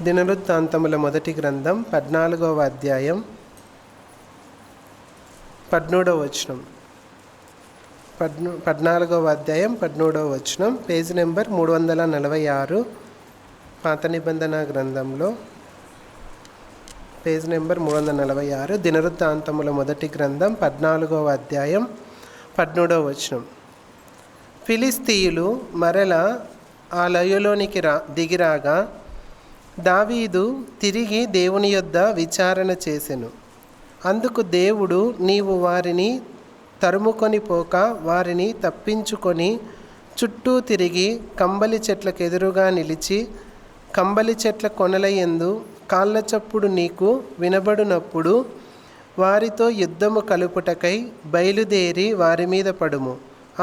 దినవృత్తాంతముల మొదటి గ్రంథం 14వ అధ్యాయం 13వ వచనం. 14వ అధ్యాయం 13వ వచనం, పేజ్ నెంబర్ 346, పాత నిబంధన గ్రంథంలో పేజ్ నెంబర్ 346, దినవృత్తాంతముల మొదటి గ్రంథం 14వ అధ్యాయం 13వ వచనం. ఫిలిస్తీయులు మరల ఆ లోయలోనికి దిగిరాగా దావీదు తిరిగి దేవుని యొద్ద విచారణ చేసెను. అందుకు దేవుడు, నీవు వారిని తరుముకొని పోక వారిని తప్పించుకొని చుట్టూ తిరిగి కంబలి చెట్లకు ఎదురుగా నిలిచి, కంబలి చెట్ల కొనల యందు కాళ్ళ చప్పుడు నీకు వినబడినప్పుడు వారితో యుద్ధము కలుపుటకై బయలుదేరి వారి మీద పడుము.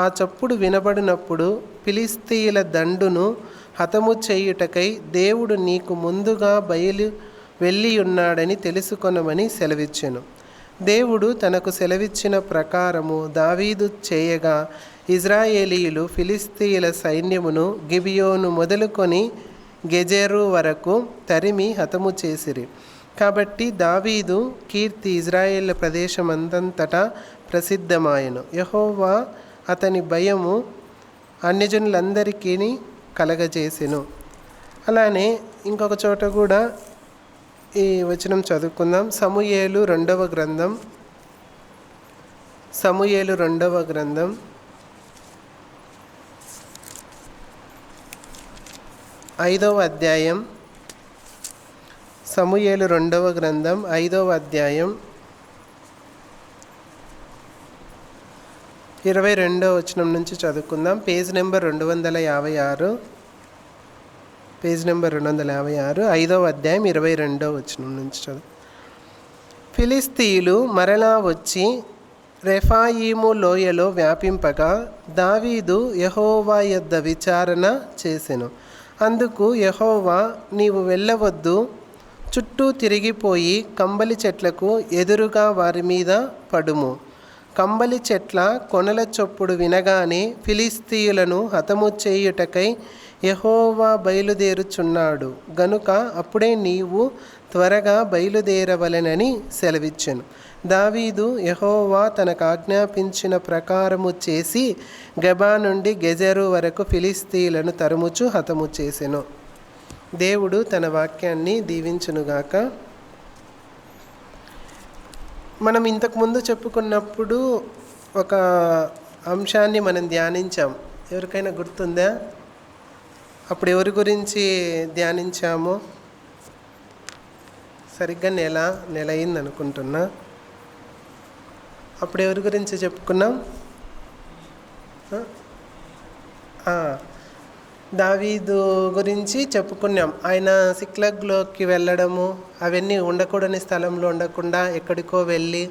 ఆ చప్పుడు వినబడినప్పుడు ఫిలిస్తీయుల దండును హతము చేయుటకై దేవుడు నీకు ముందుగా వెళ్ళి ఉన్నాడని తెలుసుకొనమని సెలవిచ్చెను. దేవుడు తనకు సెలవిచ్చిన ప్రకారము దావీదు చేయగా ఇజ్రాయేలీయులు ఫిలిస్తీయుల సైన్యమును గిబియోను మొదలుకొని గెజెరు వరకు తరిమి హతము చేసిరి. కాబట్టి దావీదు కీర్తి ఇజ్రాయేళ్ల ప్రదేశమందంతటా ప్రసిద్ధమాయెను. యెహోవా అతని భయము అన్యజనులందరికీ కలగజేసెను. అలానే ఇంకొక చోట కూడా ఈ వచనం చదువుకుందాం. సమూయేలు 2వ గ్రంథం 5వ అధ్యాయం, సమూయేలు 2వ గ్రంథం 5వ అధ్యాయం 22వ వచనం నుంచి చదువుకుందాం. పేజ్ నెంబర్ 256, 5వ అధ్యాయం 22వ వచనం నుంచి చదువు. ఫిలిస్తీయులు మరలా వచ్చి రెఫాయీము లోయలో వ్యాపింపగా దావీదు యెహోవా యొద్ద విచారణ చేసెను. అందుకు యెహోవా, నీవు వెళ్ళవద్దు, చుట్టూ తిరిగిపోయి కంబలి చెట్లకు ఎదురుగా వారి మీద పడుము. కంబలి చెట్ల కొనల చొప్పుడు వినగానే ఫిలిస్తీయులను హతము చేయుటకై యెహోవా బయలుదేరుచున్నాడు గనుక అప్పుడే నీవు త్వరగా బయలుదేరవలెనని సెలవిచ్చెను. దావీదు యెహోవా తనకు ఆజ్ఞాపించిన ప్రకారము చేసి గెబా నుండి గెజెరు వరకు ఫిలిస్తీయులను తరుముచు హతము చేసెను. దేవుడు తన వాక్యాన్ని దీవించునుగాక. మనం ఇంతకుముందు చెప్పుకున్నప్పుడు ఒక అంశాన్ని మనం ధ్యానించాం. ఎవరికైనా గుర్తుందా? అప్పుడు ఎవరి గురించి ధ్యానించామో? సరిగ్గా నెల అయింది అనుకుంటున్నా. అప్పుడు ఎవరి గురించి చెప్పుకున్నాం? దావీదు గురించి చెప్పుకున్నాం. ఆయన సిక్లగ్లోకి వెళ్ళడము, అవన్నీ ఉండకూడని స్థలంలో ఉండకుండా ఎక్కడికో వెళ్ళి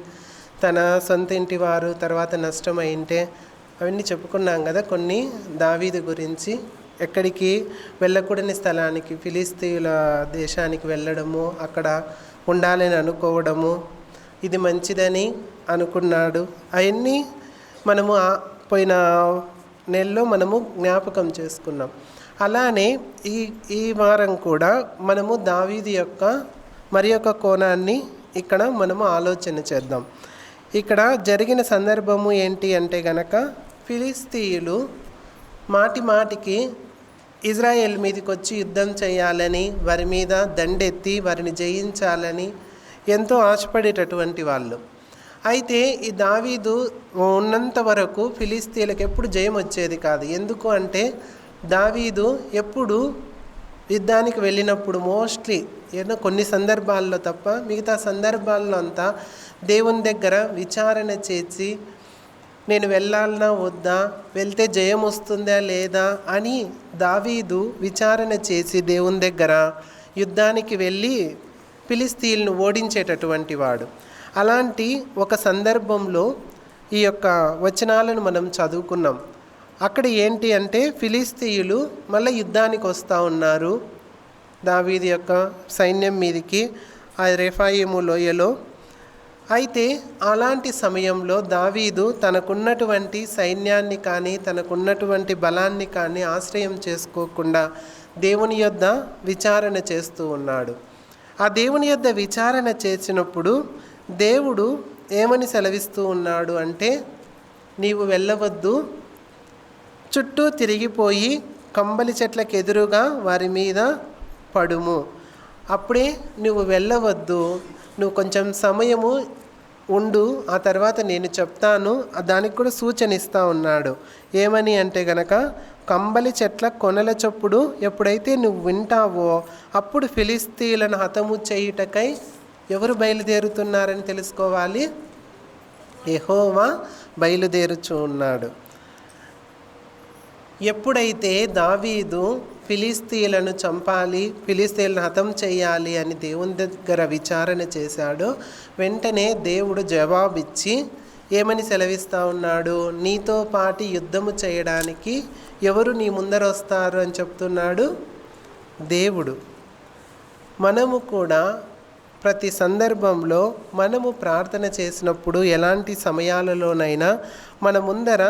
తన సొంత ఇంటి వారు తర్వాత నష్టమైంటే అవన్నీ చెప్పుకున్నాం కదా. కొన్ని దావీదు గురించి ఎక్కడికి వెళ్ళకూడని స్థలానికి, ఫిలిస్తీయుల దేశానికి వెళ్ళడము, అక్కడ ఉండాలని అనుకోవడము, ఇది మంచిదని అనుకున్నాడు. అవన్నీ మనము పోయిన నెలలో మనము జ్ఞాపకం చేసుకున్నాం. అలానే ఈ వారం కూడా మనము దావీదు యొక్క మరి ఒక కోణాన్ని ఇక్కడ మనము ఆలోచన చేద్దాం. ఇక్కడ జరిగిన సందర్భము ఏంటి అంటే గనక, ఫిలిస్తీయులు మాటికి ఇజ్రాయెల్ మీదకి వచ్చి యుద్ధం చేయాలని, వారి మీద దండెత్తి వారిని జయించాలని ఎంతో ఆశపడేటటువంటి వాళ్ళు. అయితే ఈ దావీదు ఉన్నంత వరకు ఫిలిస్తీయులకు ఎప్పుడు జయం వచ్చేది కాదు. ఎందుకు అంటే దావీదు ఎప్పుడు యుద్ధానికి వెళ్ళినప్పుడు మోస్ట్లీ కొన్ని సందర్భాల్లో తప్ప మిగతా సందర్భాల్లో అంతా దేవుని దగ్గర విచారణ చేసి, నేను వెళ్ళాలన్నా వద్దా, వెళ్తే జయం వస్తుందా లేదా అని దావీదు విచారణ చేసి దేవుని దగ్గర యుద్ధానికి వెళ్ళి ఫిలిస్తీయులను ఓడించేటటువంటి వాడు. అలాంటి ఒక సందర్భంలో ఈ యొక్క వచనాలను మనం చదువుకున్నాం. అక్కడ ఏంటి అంటే ఫిలిస్తీయులు మళ్ళీ యుద్ధానికి వస్తూ ఉన్నారు దావీదు యొక్క సైన్యం మీదికి ఆ రెఫాయీము లోయలో. అయితే అలాంటి సమయంలో దావీదు తనకున్నటువంటి సైన్యాన్ని కానీ తనకున్నటువంటి బలాన్ని కానీ ఆశ్రయం చేసుకోకుండా దేవుని యొద్ద విచారణ చేస్తూ ఉన్నాడు. ఆ దేవుని యొద్ద విచారణ చేసినప్పుడు దేవుడు ఏమని సెలవిస్తూ ఉన్నాడు అంటే, నీవు వెళ్ళవద్దు, చుట్టూ తిరిగిపోయి కంబలి చెట్లకు ఎదురుగా వారి మీద పడుము. అప్పుడే నువ్వు వెళ్ళవద్దు, నువ్వు కొంచెం సమయము ఉండు, ఆ తర్వాత నేను చెప్తాను. దానికి కూడా సూచన ఇస్తూ ఉన్నాడు. ఏమని అంటే గనక, కంబలి చెట్ల కొనల చప్పుడు ఎప్పుడైతే నువ్వు వింటావో అప్పుడు ఫిలిస్తీయులను హతము చేయుటకై ఎవరు బయలుదేరుతున్నారని తెలుసుకోవాలి. యెహోవా బయలుదేరుచూ ఉన్నాడు. ఎప్పుడైతే దావీదు ఫిలిస్తీయులను చంపాలి, ఫిలిస్తీయులను హతం చేయాలి అని దేవుని దగ్గర విచారణ చేశాడో, వెంటనే దేవుడు జవాబిచ్చి ఏమని సెలవిస్తూ ఉన్నాడు, నీతో పాటు యుద్ధము చేయడానికి ఎవరు నీ ముందర వస్తారు అని చెప్తున్నాడు దేవుడు. మనము కూడా ప్రతి సందర్భంలో మనము ప్రార్థన చేసినప్పుడు ఎలాంటి సమయాలలోనైనా మన ముందర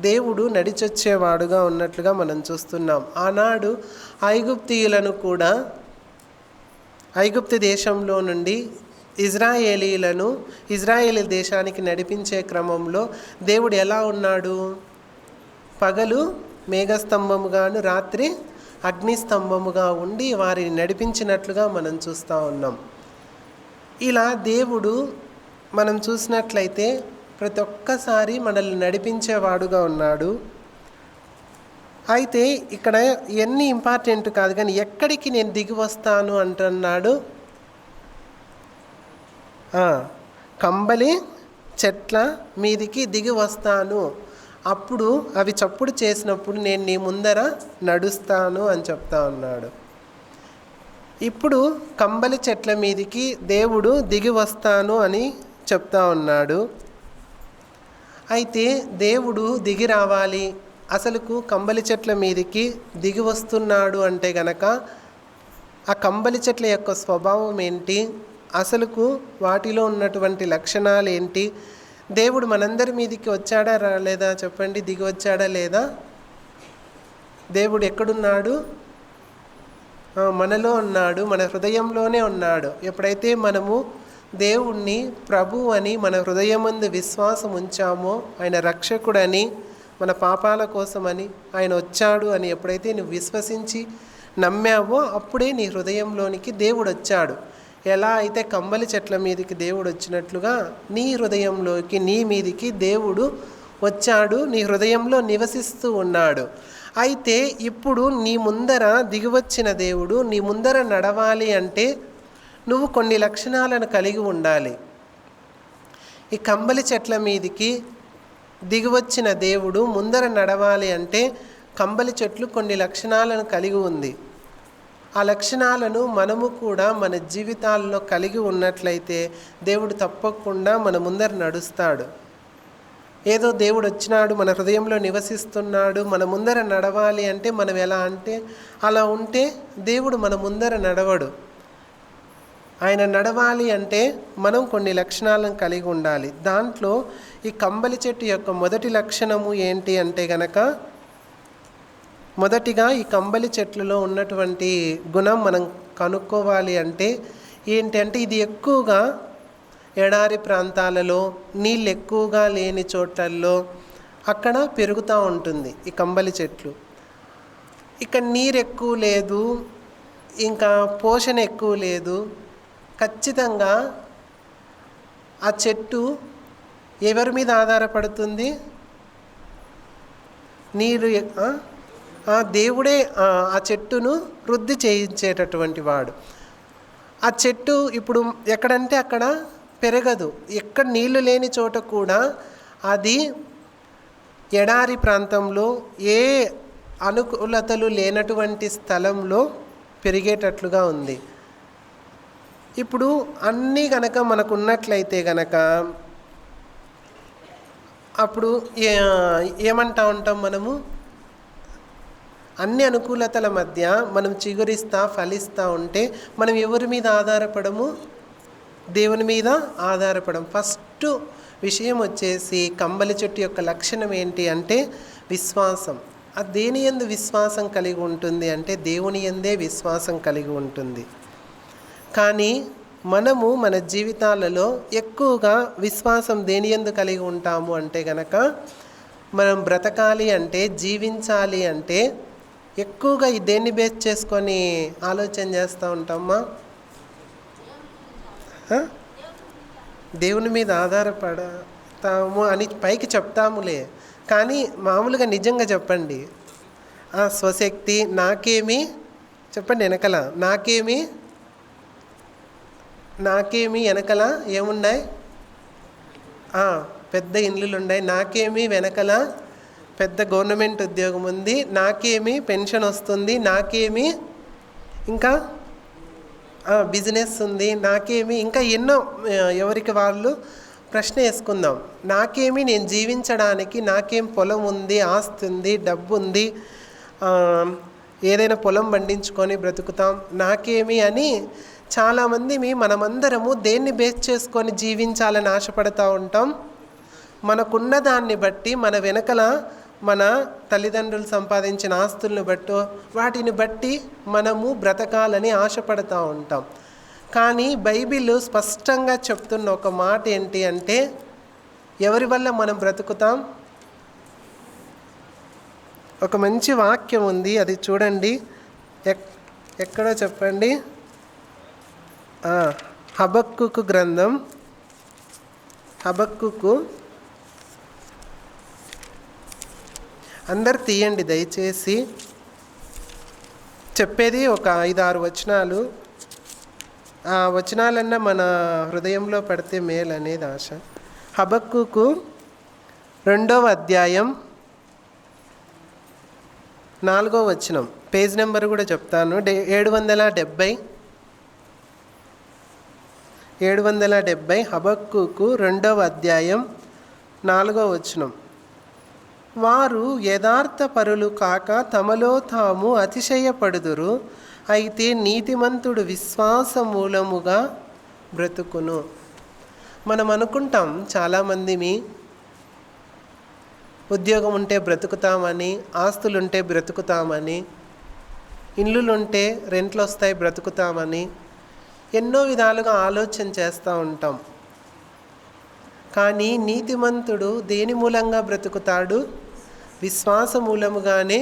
దేవుడు నడిచొచ్చేవాడుగా ఉన్నట్లుగా మనం చూస్తున్నాం. ఆనాడు ఐగుప్తీయులను కూడా ఐగుప్తు దేశంలో నుండి ఇజ్రాయేలీ దేశానికి నడిపించే క్రమంలో దేవుడు ఎలా ఉన్నాడు, పగలు మేఘస్తంభముగాను రాత్రి అగ్నిస్తంభముగా ఉండి వారిని నడిపించినట్లుగా మనం చూస్తూ ఉన్నాం. ఇలా దేవుడు మనం చూసినట్లయితే ప్రతి ఒక్కసారి మనల్ని నడిపించేవాడుగా ఉన్నాడు. అయితే ఇక్కడ ఎన్ని ఇంపార్టెంట్ కాదు, కానీ ఎక్కడికి నేను దిగి వస్తాను అంటున్నాడు. కంబలి చెట్ల మీదికి దిగి వస్తాను, అప్పుడు అవి చప్పుడు చేసినప్పుడు నేను నీ ముందర నడుస్తాను అని చెప్తా ఉన్నాడు. ఇప్పుడు కంబలి చెట్ల మీదికి దేవుడు దిగి వస్తాను అని చెప్తా ఉన్నాడు. అయితే దేవుడు దిగి రావాలి, అసలుకు కంబలి చెట్ల మీదికి దిగి వస్తున్నాడు అంటే గనక ఆ కంబలి చెట్ల యొక్క స్వభావం ఏంటి, అసలుకు వాటిలో ఉన్నటువంటి లక్షణాలు ఏంటి, దేవుడు మనందరి మీదికి వచ్చాడా రాలేదా చెప్పండి, దిగి వచ్చాడా లేదా? దేవుడు ఎక్కడున్నాడు? మనలో ఉన్నాడు, మన హృదయంలోనే ఉన్నాడు. ఎప్పుడైతే మనము దేవుణ్ణి ప్రభు అని మన హృదయమందు విశ్వాసం ఉంచామో, ఆయన రక్షకుడని, మన పాపాల కోసమని ఆయన వచ్చాడు అని ఎప్పుడైతే నువ్వు విశ్వసించి నమ్మావో అప్పుడే నీ హృదయంలోనికి దేవుడు వచ్చాడు. ఎలా అయితే కంబలి చెట్ల మీదకి దేవుడు వచ్చినట్లుగా నీ హృదయంలోకి, నీ మీదికి దేవుడు వచ్చాడు, నీ హృదయంలో నివసిస్తూ ఉన్నాడు. అయితే ఇప్పుడు నీ ముందర దిగివచ్చిన దేవుడు నీ ముందర నడవాలి అంటే నువ్వు కొన్ని లక్షణాలను కలిగి ఉండాలి. ఈ కంబలి చెట్ల మీదికి దిగివచ్చిన దేవుడు ముందర నడవాలి అంటే కంబలి చెట్లు కొన్ని లక్షణాలను కలిగి ఉంది. ఆ లక్షణాలను మనము కూడా మన జీవితాల్లో కలిగి ఉన్నట్లయితే దేవుడు తప్పకుండా మన ముందర నడుస్తాడు. ఏదో దేవుడు వచ్చినాడు, మన హృదయంలో నివసిస్తున్నాడు, మన ముందర నడవాలి అంటే మనం ఎలా అంటే అలా ఉంటే దేవుడు మన ముందర నడవడు. ఆయన నడవాలి అంటే మనం కొన్ని లక్షణాలను కలిగి ఉండాలి. దాంట్లో ఈ కంబలి చెట్టు యొక్క మొదటి లక్షణము ఏంటి అంటే గనక, మొదటిగా ఈ కంబలి చెట్లలో ఉన్నటువంటి గుణం మనం కనుక్కోవాలి అంటే ఏంటంటే, ఇది ఎక్కువగా ఎడారి ప్రాంతాలలో, నీళ్ళు ఎక్కువగా లేని చోట్లలో అక్కడ పెరుగుతూ ఉంటుంది ఈ కంబలి చెట్లు. ఇక్కడ నీరు ఎక్కువ లేదు, ఇంకా పోషణ ఎక్కువ లేదు. ఖచ్చితంగా ఆ చెట్టు ఎవరి మీద ఆధారపడుతుంది? నీరు దేవుడే ఆ చెట్టును వృద్ధి చేయించేటటువంటి వాడు. ఆ చెట్టు ఇప్పుడు ఎక్కడంటే అక్కడ పెరగదు. ఎక్కడ నీళ్లు లేని చోట కూడా అది ఎడారి ప్రాంతంలో, ఏ అనుకూలతలు లేనటువంటి స్థలంలో పెరిగేటట్లుగా ఉంది. ఇప్పుడు అన్నీ గనక మనకు ఉన్నట్లయితే గనక అప్పుడు ఏమంటా ఉంటాం మనము, అన్ని అనుకూలతల మధ్య మనం చిగురిస్తా ఫలిస్తూ ఉంటే మనం ఎవరి మీద ఆధారపడము? దేవుని మీద ఆధారపడం. ఫస్ట్ విషయం వచ్చేసి కంబలి చెట్టు యొక్క లక్షణం ఏంటి అంటే విశ్వాసం. ఆ దేని యందు విశ్వాసం కలిగి ఉంటుంది అంటే దేవుని యందే విశ్వాసం కలిగి ఉంటుంది. కానీ మనము మన జీవితాలలో ఎక్కువగా విశ్వాసం దేని యందు కలిగి ఉంటాము అంటే గనక, మనం బ్రతకాలి అంటే, జీవించాలి అంటే ఎక్కువగా ఈ దేన్ని బేస్ చేసుకొని ఆలోచన చేస్తూ ఉంటామా? దేవుని మీద ఆధారపడతాము అని పైకి చెప్తాములే, కానీ మామూలుగా నిజంగా చెప్పండి, స్వశక్తి నాకేమి చెప్పండి, వెనకల నాకేమి వెనకల ఏమున్నాయి? పెద్ద ఇండ్లు ఉన్నాయి, నాకేమి వెనకల పెద్ద గవర్నమెంట్ ఉద్యోగం ఉంది, నాకేమి పెన్షన్ వస్తుంది, నాకేమి ఇంకా బిజినెస్ ఉంది, నాకేమి ఇంకా ఎన్నో ఎవరికి వాళ్ళు ప్రశ్న వేసుకుందాం. నాకేమి నేను జీవించడానికి, నాకేం పొలం ఉంది, ఆస్తి ఉంది, డబ్బు ఉంది, ఏదైనా పొలం పండించుకొని బ్రతుకుతాం, నాకేమి అని చాలామంది మనమందరము దేన్ని బేస్ చేసుకొని జీవించాలని ఆశపడుతూ ఉంటాం? మనకున్న దాన్ని బట్టి, మన వెనకల మన తల్లిదండ్రులు సంపాదించిన ఆస్తులను బట్టో వాటిని బట్టి మనము బ్రతకాలని ఆశపడుతూ ఉంటాం. కానీ బైబిల్ స్పష్టంగా చెప్తున్న ఒక మాట ఏంటి అంటే, ఎవరి వల్ల మనం బ్రతుకుతాం? ఒక మంచి వాక్యం ఉంది, అది చూడండి, ఎక్కడో చెప్పండి. హబక్కూకు గ్రంథం, హబక్కూకు, అందరు తీయండి దయచేసి, చెప్పేది ఒక 5-6 వచనాలు. ఆ వచనాలన్నా మన హృదయంలో పడితే మేలు అనేది ఆశ. హబక్కూకు 2వ అధ్యాయం 4వ వచనం, పేజ్ నెంబర్ కూడా చెప్తాను, 770 హబక్కూకు 2వ అధ్యాయం 4వ వచనం. వారు యథార్థ పరులు కాక తమలో తాము అతిశయపడుదురు, అయితే నీతిమంతుడు విశ్వాస మూలముగా బ్రతుకును. మనం అనుకుంటాం చాలామంది ఉద్యోగం ఉంటే బ్రతుకుతామని, ఆస్తులుంటే బ్రతుకుతామని, ఇల్లులుంటే రెంట్లు వస్తాయి బ్రతుకుతామని ఎన్నో విధాలుగా ఆలోచన చేస్తూ ఉంటాం. కానీ నీతిమంతుడు దేని మూలంగా బ్రతుకుతాడు? విశ్వాస మూలముగానే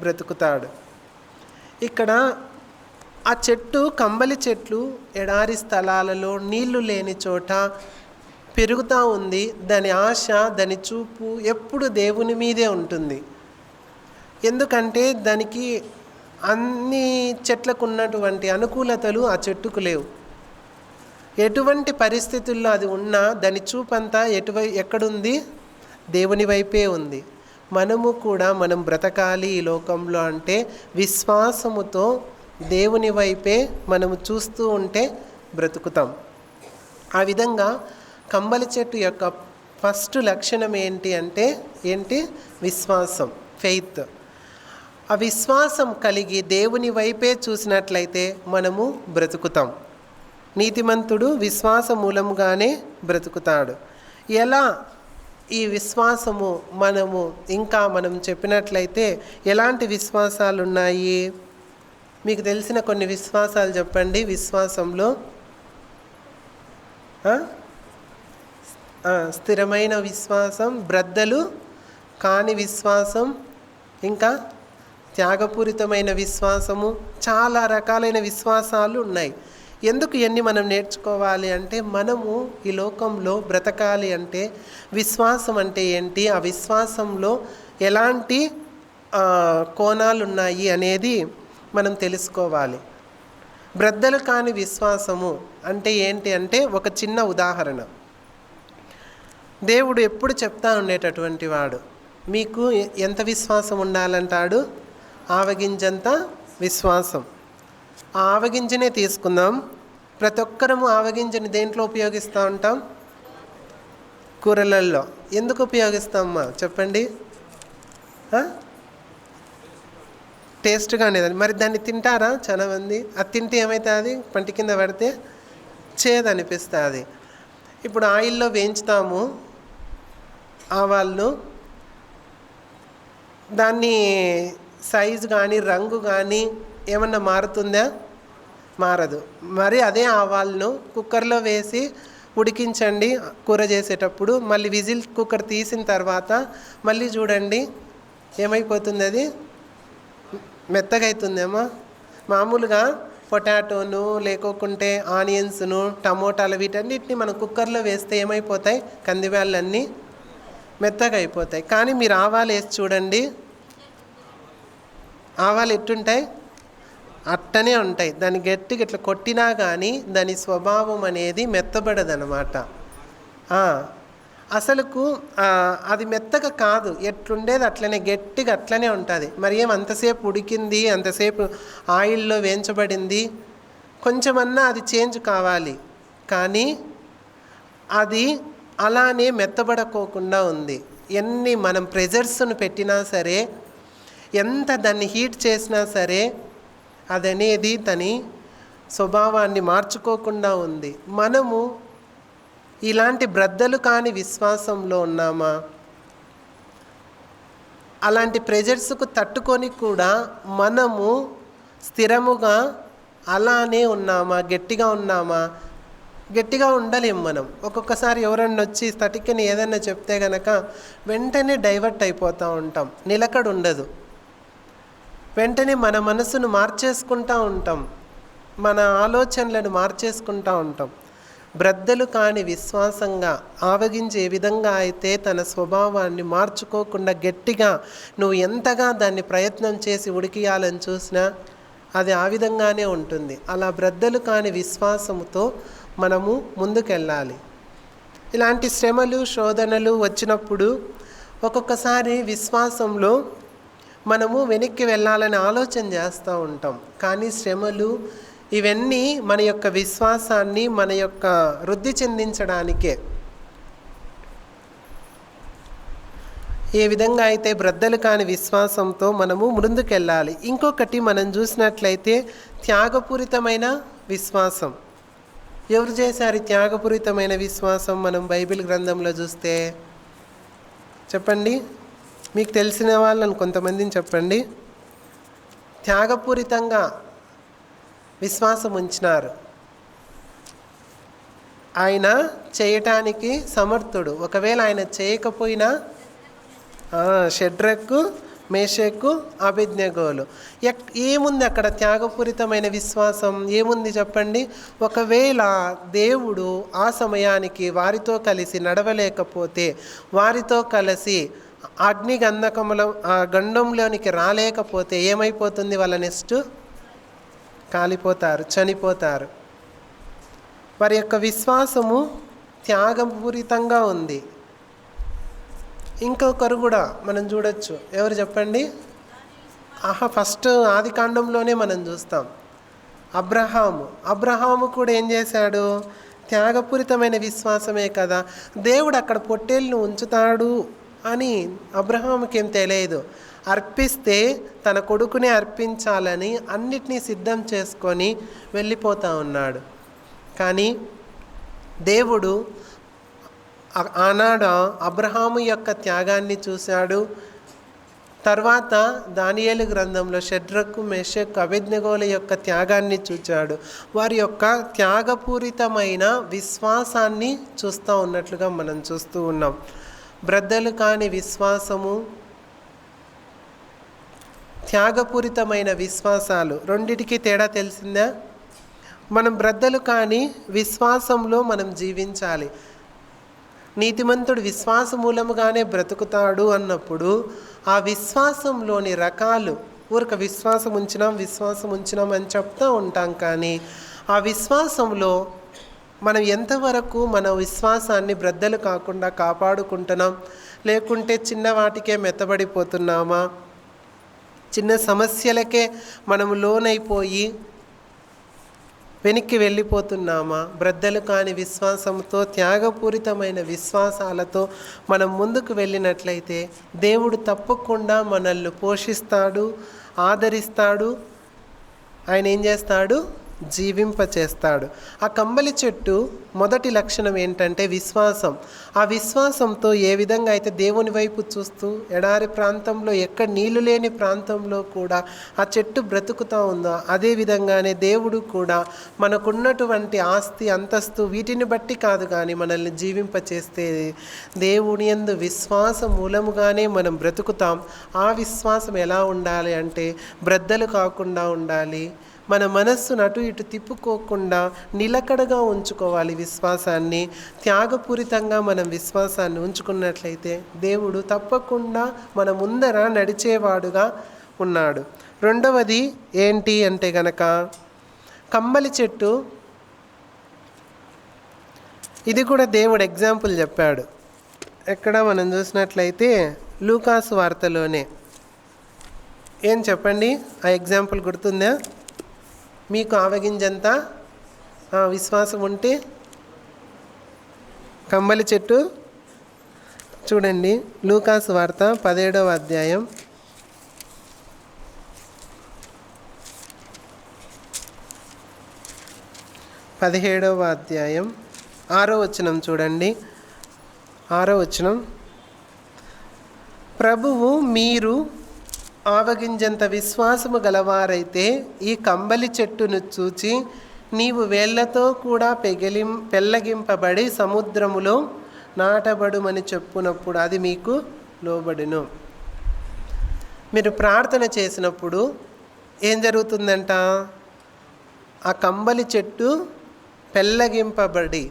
బ్రతుకుతాడు. ఇక్కడ ఆ చెట్టు, కంబలి చెట్లు ఎడారి స్థలాలలో నీళ్లు లేని చోట పెరుగుతూ ఉంది. దాని ఆశ, దాని చూపు ఎప్పుడు దేవుని మీదే ఉంటుంది. ఎందుకంటే దానికి అన్ని చెట్లకు ఉన్నటువంటి అనుకూలతలు ఆ చెట్టుకు లేవు. ఎటువంటి పరిస్థితుల్లో అది ఉన్నా దాని చూపంతా ఎక్కడుంది? దేవుని వైపే ఉంది. మనము కూడా మనం బ్రతకాలి ఈ లోకంలో అంటే విశ్వాసముతో దేవుని వైపే మనము చూస్తూ ఉంటే బ్రతుకుతాం. ఆ విధంగా కంబలి చెట్టు యొక్క ఫస్ట్ లక్షణం ఏంటి అంటే విశ్వాసం, ఫెయిత్. ఆ విశ్వాసం కలిగి దేవుని వైపే చూసినట్లయితే మనము బ్రతుకుతాం. నీతిమంతుడు విశ్వాస మూలముగానే బ్రతుకుతాడు. ఎలా ఈ విశ్వాసము మనం చెప్పినట్లయితే ఎలాంటి విశ్వాసాలు ఉన్నాయి? మీకు తెలిసిన కొన్ని విశ్వాసాలు చెప్పండి. విశ్వాసంలో స్థిరమైన విశ్వాసం, బ్రద్దలు కాని విశ్వాసం, ఇంకా త్యాగపూరితమైన విశ్వాసము, చాలా రకాలైన విశ్వాసాలు ఉన్నాయి. ఎందుకు ఇవన్నీ మనం నేర్చుకోవాలి అంటే, మనము ఈ లోకంలో బ్రతకాలి అంటే విశ్వాసం అంటే ఏంటి, ఆ విశ్వాసంలో ఎలాంటి కోణాలు ఉన్నాయి అనేది మనం తెలుసుకోవాలి. బ్రద్దలు కాని విశ్వాసము అంటే ఏంటి అంటే, ఒక చిన్న ఉదాహరణ. దేవుడు ఎప్పుడు చెప్తా ఉండేటటువంటి వాడు, మీకు ఎంత విశ్వాసం ఉండాలంటాడు? ఆవగింజంత విశ్వాసం. ఆ ఆవగింజనే తీసుకుందాం. ప్రతి ఒక్కరము ఆవగింజని దేంట్లో ఉపయోగిస్తూ ఉంటాం? కూరలల్లో. ఎందుకు ఉపయోగిస్తామమ్మా చెప్పండి? టేస్ట్గా ఉండేది. మరి దాన్ని తింటారా చాలామంది? అది తింటే ఏమవుతుంది? పంటి కింద పడితే చేదనిపిస్తుంది. ఇప్పుడు ఆయిల్లో వేయించుతాము ఆవాళ్ళు, దాన్ని సైజు కానీ రంగు కానీ ఏమన్నా మారుతుందా? మారదు. మరి అదే ఆవాలను కుక్కర్లో వేసి ఉడికించండి కూర చేసేటప్పుడు. మళ్ళీ విజిల్ కుక్కర్ తీసిన తర్వాత మళ్ళీ చూడండి ఏమైపోతుంది, అది మెత్తగా అవుతుందేమో. మామూలుగా పొటాటోను లేకోకుంటే ఆనియన్స్ను టమోటాలు వీటన్నిటిని మనం కుక్కర్లో వేస్తే ఏమైపోతాయి, కందిబ్యాళ్ళన్నీ మెత్తగా అయిపోతాయి. కానీ మీరు ఆవాలు వేసి చూడండి, ఆవాలు ఎట్టుంటాయి, అట్టనే ఉంటాయి. దాన్ని గట్టిగా ఇట్లా కొట్టినా కానీ దాని స్వభావం అనేది మెత్తబడదనమాట. అసలుకు అది మెత్తగా కాదు, ఎట్లుండేది అట్లనే గట్టిగా అట్లనే ఉంటుంది. మరి అంతసేపు ఉడికింది, అంతసేపు ఆయిల్లో వేయించబడింది, కొంచెమన్నా అది చేంజ్ కావాలి. కానీ అది అలానే మెత్తబడకోకుండా ఉంది. ఎన్ని మనం ప్రెజర్స్ను పెట్టినా సరే, ఎంత దాన్ని హీట్ చేసినా సరే అదనేది తని స్వభావాన్ని మార్చుకోకుండా ఉంది. మనము ఇలాంటి బ్రద్దలు కాని విశ్వాసంలో ఉన్నామా? అలాంటి ప్రెజర్స్కు తట్టుకొని కూడా మనము స్థిరముగా అలానే ఉన్నామా? గట్టిగా ఉన్నామా? గట్టిగా ఉండలేం మనం. ఒక్కొక్కసారి ఎవరన్నా వచ్చి తటికని ఏదన్నా చెప్తే గనక వెంటనే డైవర్ట్ అయిపోతూ ఉంటాం, నిలకడ ఉండదు. వెంటనే మన మనసును మార్చేసుకుంటూ ఉంటాం, మన ఆలోచనలను మార్చేసుకుంటూ ఉంటాం. బ్రద్దలు కాని విశ్వాసంగా ఆవగించే విధంగా అయితే తన స్వభావాన్ని మార్చుకోకుండా గట్టిగా నువ్వు ఎంతగా దాన్ని ప్రయత్నం చేసి ఉడికియాలని చూసినా అది ఆ విధంగానే ఉంటుంది. అలా బ్రద్దలు కాని విశ్వాసముతో మనము ముందుకెళ్ళాలి. ఇలాంటి శ్రమలు శోధనలు వచ్చినప్పుడు ఒక్కొక్కసారి విశ్వాసంలో మనము వెనక్కి వెళ్ళాలని ఆలోచన చేస్తూ ఉంటాం. కానీ శ్రమలు ఇవన్నీ మన యొక్క విశ్వాసాన్ని మన యొక్క వృద్ధి చెందించడానికే. ఏ విధంగా అయితే బ్రద్దలు కాని విశ్వాసంతో మనము ముందుకెళ్ళాలి. ఇంకొకటి మనం చూసినట్లయితే త్యాగపూరితమైన విశ్వాసం. ఎవరు చేశారు త్యాగపూరితమైన విశ్వాసం? మనం బైబిల్ గ్రంథంలో చూస్తే చెప్పండి, మీకు తెలిసిన వాళ్ళని కొంతమందిని చెప్పండి. త్యాగపూరితంగా విశ్వాసం ఉంచినారు. ఆయన చేయటానికి సమర్థుడు. ఒకవేళ ఆయన చేయకపోయినా షడ్రకు మేషకు అబేద్నెగోలు ఏముంది అక్కడ? త్యాగపూరితమైన విశ్వాసం ఏముంది చెప్పండి? ఒకవేళ దేవుడు ఆ సమయానికి వారితో కలిసి నడవలేకపోతే, వారితో కలిసి అగ్ని గండంలోనికి రాలేకపోతే ఏమైపోతుంది? వాళ్ళ నెక్స్ట్ కాలిపోతారు, చనిపోతారు. వారి యొక్క విశ్వాసము త్యాగపూరితంగా ఉంది. ఇంకొకరు కూడా మనం చూడొచ్చు. ఎవరు చెప్పండి? ఫస్ట్ ఆది కాండంలోనే మనం చూస్తాం అబ్రహాము కూడా ఏం చేశాడు? త్యాగపూరితమైన విశ్వాసమే కదా. దేవుడు అక్కడ పొట్టేళ్ళను ఉంచుతాడు అని అబ్రహాముకి ఏం తెలియదు. అర్పిస్తే తన కొడుకునే అర్పించాలని అన్నిటినీ సిద్ధం చేసుకొని వెళ్ళిపోతూ ఉన్నాడు. కానీ దేవుడు ఆనాడు అబ్రహాము యొక్క త్యాగాన్ని చూశాడు. తర్వాత దానియేలు గ్రంథంలో షడ్రకు మేషకు అబేద్నెగోల యొక్క త్యాగాన్ని చూచాడు. వారి యొక్క త్యాగపూరితమైన విశ్వాసాన్ని చూస్తూ ఉన్నట్లుగా మనం చూస్తూ ఉన్నాం. బ్రద్దలు కాని విశ్వాసము, త్యాగపూరితమైన విశ్వాసాలు రెండిటికి తేడా తెలిసిందా? మనం బ్రద్దలు కాని విశ్వాసంలో మనం జీవించాలి. నీతిమంతుడు విశ్వాస మూలముగానే బ్రతుకుతాడు అన్నప్పుడు ఆ విశ్వాసంలోని రకాలు, ఊరిక విశ్వాసం ఉంచినాం అని చెప్తూ ఉంటాం. కానీ ఆ విశ్వాసంలో మనం ఎంతవరకు మన విశ్వాసాన్ని బ్రద్దలు కాకుండా కాపాడుకుంటున్నాం, లేకుంటే చిన్న వాటికే మెత్తబడిపోతున్నామా, చిన్న సమస్యలకే మనము లోనైపోయి వెనక్కి వెళ్ళిపోతున్నామా? బ్రద్దలు కాని విశ్వాసంతో త్యాగపూరితమైన విశ్వాసాలతో మనం ముందుకు వెళ్ళినట్లయితే దేవుడు తప్పకుండా మనల్ని పోషిస్తాడు, ఆదరిస్తాడు. ఆయన ఏం చేస్తాడు? జీవింపచేస్తాడు. ఆ కంబలి చెట్టు మొదటి లక్షణం ఏంటంటే విశ్వాసం. ఆ విశ్వాసంతో ఏ విధంగా అయితే దేవుని వైపు చూస్తూ ఎడారి ప్రాంతంలో ఎక్కడ నీళ్లు లేని ప్రాంతంలో కూడా ఆ చెట్టు బ్రతుకుతూ ఉందో, అదే విధంగానే దేవుడు కూడా మనకున్నటువంటి ఆస్తి అంతస్తు వీటిని బట్టి కాదు కానీ మనల్ని జీవింపచేస్తే దేవుని యందు విశ్వాస మూలముగానే మనం బ్రతుకుతాం. ఆ విశ్వాసం ఎలా ఉండాలి అంటే బ్రద్దలు కాకుండా ఉండాలి. మన మనస్సును అటు ఇటు తిప్పుకోకుండా నిలకడగా ఉంచుకోవాలి. విశ్వాసాన్ని త్యాగపూరితంగా మనం విశ్వాసాన్ని ఉంచుకున్నట్లయితే దేవుడు తప్పకుండా మన ముందర నడిచేవాడుగా ఉన్నాడు. రెండవది ఏంటి అంటే గనక కంబలి చెట్టు. ఇది కూడా దేవుడు ఎగ్జాంపుల్ చెప్పాడు. ఎక్కడ మనం చూసినట్లయితే లూకాసు వార్తలోనే. ఏం చెప్పండి, ఆ ఎగ్జాంపుల్ గుర్తుందా మీకు? ఆవగింజంత విశ్వాసం ఉంటే కంబలి చెట్టు. చూడండి లూకాసు వార్త 17వ అధ్యాయం 17వ అధ్యాయం 6వ వచనం చూడండి. 6వ వచనం, ప్రభువు మీరు ఆవగింజంత విశ్వాసము గలవారైతే ఈ కంబలి చెట్టును చూచి నీవు వేళ్లతో కూడా పెళ్ళగింపబడి సముద్రములో నాటబడుమని చెప్పునప్పుడు అది మీకు లోబడును. మీరు ప్రార్థన చేసినప్పుడు ఏం జరుగుతుందంట? ఆ కంబలి చెట్టు పెళ్ళగింపబడి,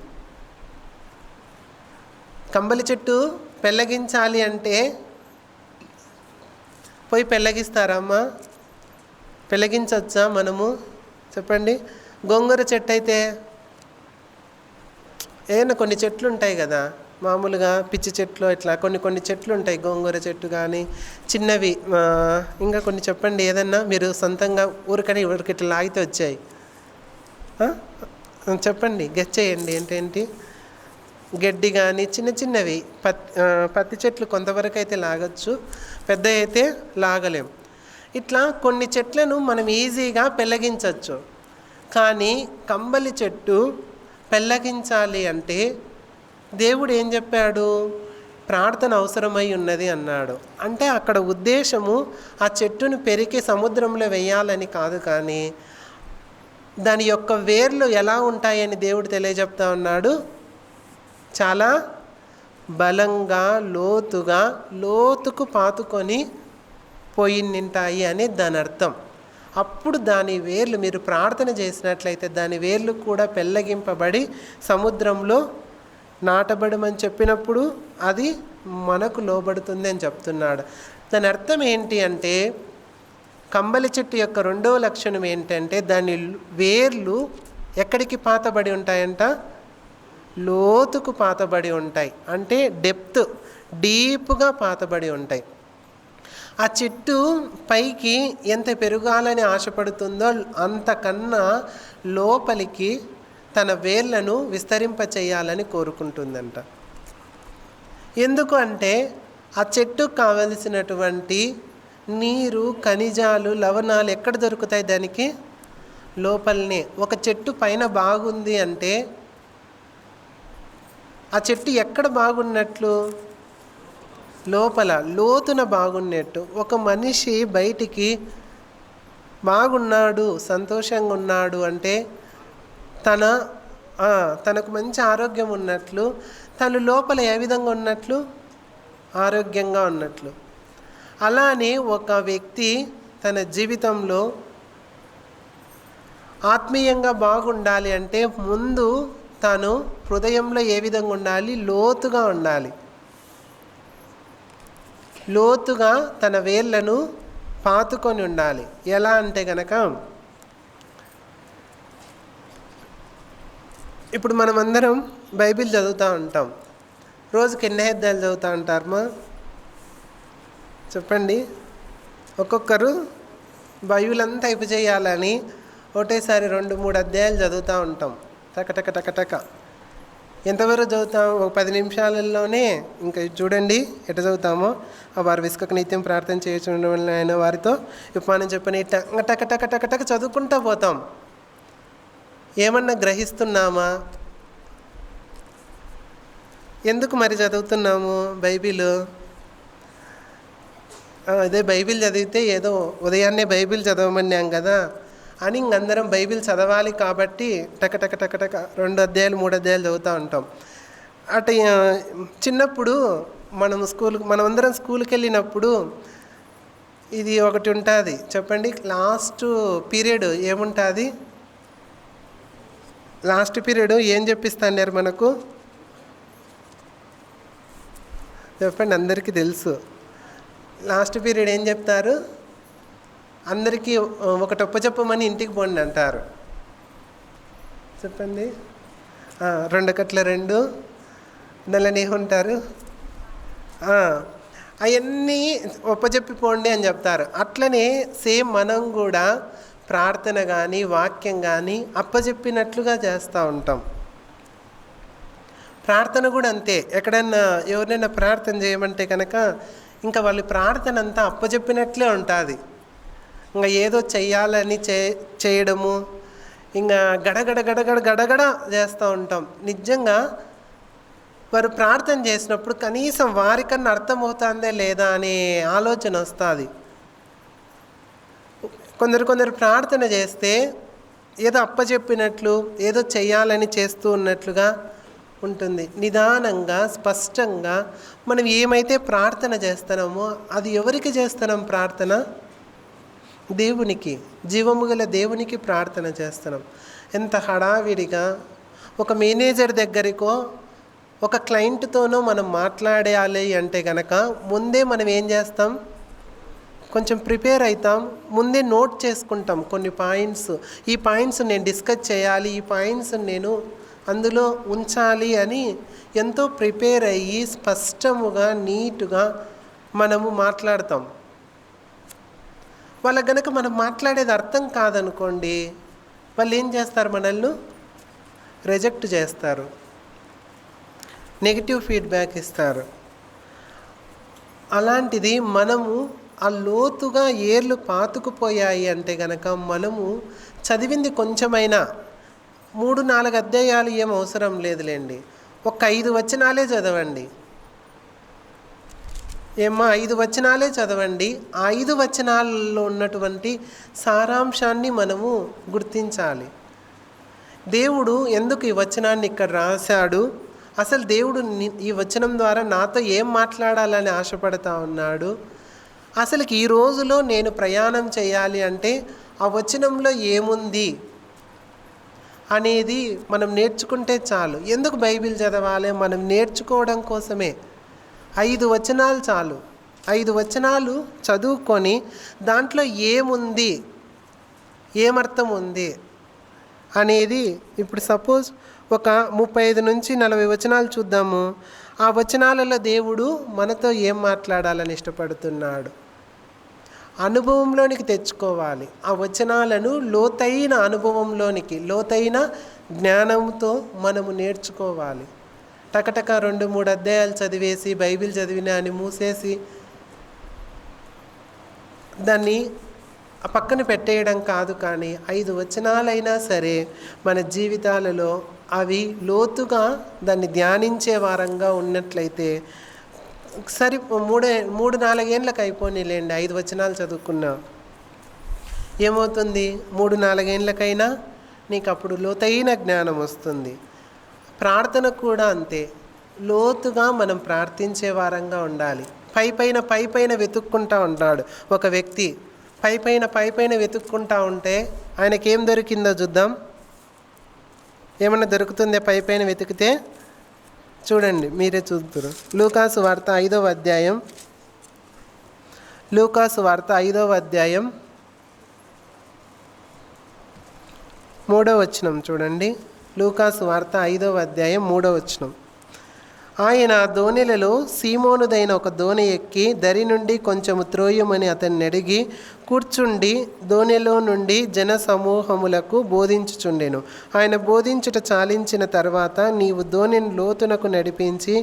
కంబలి చెట్టు పెళ్ళగించాలి అంటే పోయి పెళ్ళగిస్తారమ్మా? పెళ్ళగించవచ్చా మనము? చెప్పండి. గోంగూర చెట్టు అయితే ఏమైనా కొన్ని చెట్లు ఉంటాయి కదా, మామూలుగా పిచ్చి చెట్లు, ఇట్లా కొన్ని చెట్లు ఉంటాయి. గోంగూర చెట్టు కానీ చిన్నవి, ఇంకా కొన్ని చెప్పండి ఏదన్నా మీరు సొంతంగా ఊరికని ఇట్లా లాగితే వచ్చాయి. చెప్పండి, గెస్ చేయండి. ఏంటేంటి? గడ్డి కానీ చిన్నవి పత్తి చెట్లు కొంతవరకు అయితే లాగచ్చు, పెద్ద అయితే లాగలేం. ఇట్లా కొన్ని చెట్లను మనం ఈజీగా పెళ్ళగించవచ్చు. కానీ కంబలి చెట్టు పెళ్ళగించాలి అంటే దేవుడు ఏం చెప్పాడు? ప్రార్థన అవసరమై ఉన్నది అన్నాడు. అంటే అక్కడ ఉద్దేశము ఆ చెట్టును పెరికి సముద్రంలో వేయాలని కాదు, కానీ దాని యొక్క వేర్లు ఎలా ఉంటాయని దేవుడు తెలియజెప్తా ఉన్నాడు. చాలా బలంగా లోతుకు పాతుకొని పోయి నింటాయి అని దాని అర్థం. అప్పుడు దాని వేర్లు మీరు ప్రార్థన చేసినట్లయితే దాని వేర్లు కూడా పెళ్ళగింపబడి సముద్రంలో నాటబడమని చెప్పినప్పుడు అది మనకు లోబడుతుంది అని చెప్తున్నాడు. దాని అర్థం ఏంటి అంటే కంబలి చెట్టు యొక్క రెండవ లక్షణం ఏంటంటే దాని వేర్లు ఎక్కడికి పాతబడి ఉంటాయంట? లోతుకు పాతబడి ఉంటాయి. అంటే డీప్గా పాతబడి ఉంటాయి. ఆ చెట్టు పైకి ఎంత పెరగాలని ఆశపడుతుందో అంతకన్నా లోపలికి తన వేర్లను విస్తరింపచేయాలని కోరుకుంటుందంట. ఎందుకు అంటే ఆ చెట్టుకు కావలసినటువంటి నీరు, ఖనిజాలు, లవణాలు ఎక్కడ దొరుకుతాయి? దానికి లోపలనే. ఒక చెట్టు పైన బాగుంది అంటే ఆ చెట్టు ఎక్కడ బాగున్నట్లు? లోపల లోతున బాగున్నట్టు. ఒక మనిషి బయటికి బాగున్నాడు, సంతోషంగా ఉన్నాడు అంటే తనకు మంచి ఆరోగ్యం ఉన్నట్లు, తను లోపల ఏ విధంగా ఉన్నట్లు? ఆరోగ్యంగా ఉన్నట్లు. అలానే ఒక వ్యక్తి తన జీవితంలో ఆత్మీయంగా బాగుండాలి అంటే ముందు తను హృదయంలో ఏ విధంగా ఉండాలి? లోతుగా ఉండాలి. లోతుగా తన వేళ్ళను పాతుకొని ఉండాలి. ఎలా అంటే గనక ఇప్పుడు మనమందరం బైబిల్ చదువుతూ ఉంటాం. రోజుకి ఎన్ని అధ్యాయాలు చదువుతూ ఉంటారమ్మా? చెప్పండి. ఒక్కొక్కరు బైబిల్ అంతా అయిపోచేయాలని ఒకటేసారి 2-3 అధ్యాయాలు చదువుతూ ఉంటాం. టక ఎంతవరకు చదువుతాం? ఒక 10 నిమిషాలలోనే ఇంకా చూడండి ఎట్లా చదువుతామో. వారు విసుకకు నిత్యం ప్రార్థన చేయడం ఆయన వారితో ఉపమానం చెప్పని టక చదువుకుంటూ పోతాం. ఏమన్నా గ్రహిస్తున్నామా? ఎందుకు మరి చదువుతున్నాము బైబిల్? అదే బైబిల్ చదివితే ఏదో ఉదయాన్నే బైబిల్ చదవమన్నాం కదా అని ఇంకందరం బైబిల్ చదవాలి కాబట్టి టక 2 అధ్యాయాలు 3 అధ్యాయాలు చదువుతూ ఉంటాం. అటు చిన్నప్పుడు మనమందరం స్కూల్కి వెళ్ళినప్పుడు ఇది ఒకటి ఉంటుంది, చెప్పండి. లాస్ట్ పీరియడ్ ఏముంటుంది? లాస్ట్ పీరియడ్ ఏం చెప్పిస్తాన్నారు మనకు? చెప్పండి, అందరికీ తెలుసు. లాస్ట్ పీరియడ్ ఏం చెప్తారు? అందరికీ ఒకటి ఒప్పచెప్పమని ఇంటికి పోండి అంటారు. చెప్పండి. 2 కట్ల 2 నెలని ఏమంటారు? అవన్నీ ఒప్పచెప్పిపోండి అని చెప్తారు. అట్లనే సేమ్ మనం కూడా ప్రార్థన కానీ వాక్యం కానీ అప్పచెప్పినట్లుగా చేస్తూ ఉంటాం. ప్రార్థన కూడా అంతే. ఎక్కడన్నా ఎవరైనా ప్రార్థన చేయమంటే కనుక ఇంకా వాళ్ళ ప్రార్థన అంతా అప్పచెప్పినట్లే ఉంటుంది. ఇంకా ఏదో చెయ్యాలని చేయడము, ఇంకా గడగడ చేస్తూ ఉంటాం. నిజంగా వారు ప్రార్థన చేసినప్పుడు కనీసం వారికన్నా అర్థమవుతుందే లేదా అనే ఆలోచన వస్తుంది. కొందరు ప్రార్థన చేస్తే ఏదో అప్పచెప్పినట్లు, ఏదో చెయ్యాలని చేస్తూ ఉన్నట్లుగా ఉంటుంది. నిదానంగా స్పష్టంగా మనం ఏమైతే ప్రార్థన చేస్తున్నామో అది ఎవరికి చేస్తున్నాం? ప్రార్థన దేవునికి, జీవము గల దేవునికి ప్రార్థన చేస్తున్నాం. ఎంత హడావిడిగా ఒక మేనేజర్ దగ్గరికో ఒక క్లయింట్తోనో మనం మాట్లాడాలి అంటే కనుక ముందే మనం ఏం చేస్తాం? కొంచెం ప్రిపేర్ అవుతాం, ముందే నోట్ చేసుకుంటాం కొన్ని పాయింట్స్. ఈ పాయింట్స్ నేను డిస్కస్ చేయాలి, ఈ పాయింట్స్ నేను అందులో ఉంచాలి అని ఎంతో ప్రిపేర్ అయ్యి స్పష్టముగా నీటుగా మనము మాట్లాడతాం. వాళ్ళకి గనక మనం మాట్లాడేది అర్థం కాదనుకోండి, వాళ్ళు ఏం చేస్తారు? మనల్ని రిజెక్ట్ చేస్తారు, నెగిటివ్ ఫీడ్బ్యాక్ ఇస్తారు. అలాంటిది మనము ఆ లోతుగా ఏర్లు పాతుకుపోయాయి అంటే కనుక మనము చదివింది కొంచెమైనా 3-4 అధ్యాయాలు ఏం అవసరం లేదులేండి, ఒక 5 వచనాలే చదవండి. 5 వచనాలే చదవండి. ఆ 5 వచనాలలో ఉన్నటువంటి సారాంశాన్ని మనము గుర్తించాలి. దేవుడు ఎందుకు ఈ వచనాన్ని ఇక్కడ రాశాడు? అసలు దేవుడు ఈ వచనం ద్వారా నాతో ఏం మాట్లాడాలని ఆశపడతా ఉన్నాడు? అసలుకి ఈ రోజులో నేను ప్రయాణం చేయాలి అంటే ఆ వచనంలో ఏముంది అనేది మనం నేర్చుకుంటే చాలు. ఎందుకు బైబిల్ చదవాలి? మనం నేర్చుకోవడం కోసమే. 5 వచనాలు చాలు. 5 వచనాలు చదువుకొని దాంట్లో ఏముంది, ఏమర్థం ఉంది అనేది ఇప్పుడు సపోజ్ ఒక 35 నుంచి 40 వచనాలు చూద్దాము. ఆ వచనాలలో దేవుడు మనతో ఏం మాట్లాడాలని ఇష్టపడుతున్నాడు అనుభవంలోనికి తెచ్చుకోవాలి. ఆ వచనాలను లోతైన అనుభవంలోనికి, లోతైన జ్ఞానంతో మనము నేర్చుకోవాలి. టకటక 2-3 అధ్యాయాలు చదివేసి బైబిల్ చదివినా అని మూసేసి దాన్ని పక్కన పెట్టేయడం కాదు. కానీ 5 వచనాలైనా సరే మన జీవితాలలో అవి లోతుగా దాన్ని ధ్యానించే వారంగా ఉన్నట్లయితే సరి 3-4 ఏళ్ళకి అయిపోయిలేండి 5 వచనాలు చదువుకున్నా. ఏమవుతుంది? 3-4 ఏళ్ళకైనా నీకు అప్పుడు లోతైన జ్ఞానం వస్తుంది. ప్రార్థన కూడా అంతే, లోతుగా మనం ప్రార్థించే వారంగా ఉండాలి. పైపైన వెతుక్కుంటా ఉంటాడు ఒక వ్యక్తి. పైపైన వెతుక్కుంటా ఉంటే ఆయనకేం దొరికిందో చూద్దాం. ఏమన్నా దొరుకుతుందే పైపైన వెతికితే? చూడండి, మీరే చూద్దరు. లూకాసు వార్త 5వ అధ్యాయం, లూకాసు వార్త 5వ అధ్యాయం 3వ వచనం చూడండి. లూకాసు వార్త 5వ అధ్యాయం 3వ వచనం. ఆయన దోణిలలో సీమోనుదైన ఒక దోణి ఎక్కి దరి నుండి కొంచెము త్రోయమని అతన్ని అడిగి కూర్చుండి దోణిలో నుండి జన సమూహములకు బోధించుచుండెను. ఆయన బోధించుట చాలించిన తర్వాత, నీవు దోణిని లోతునకు నడిపించి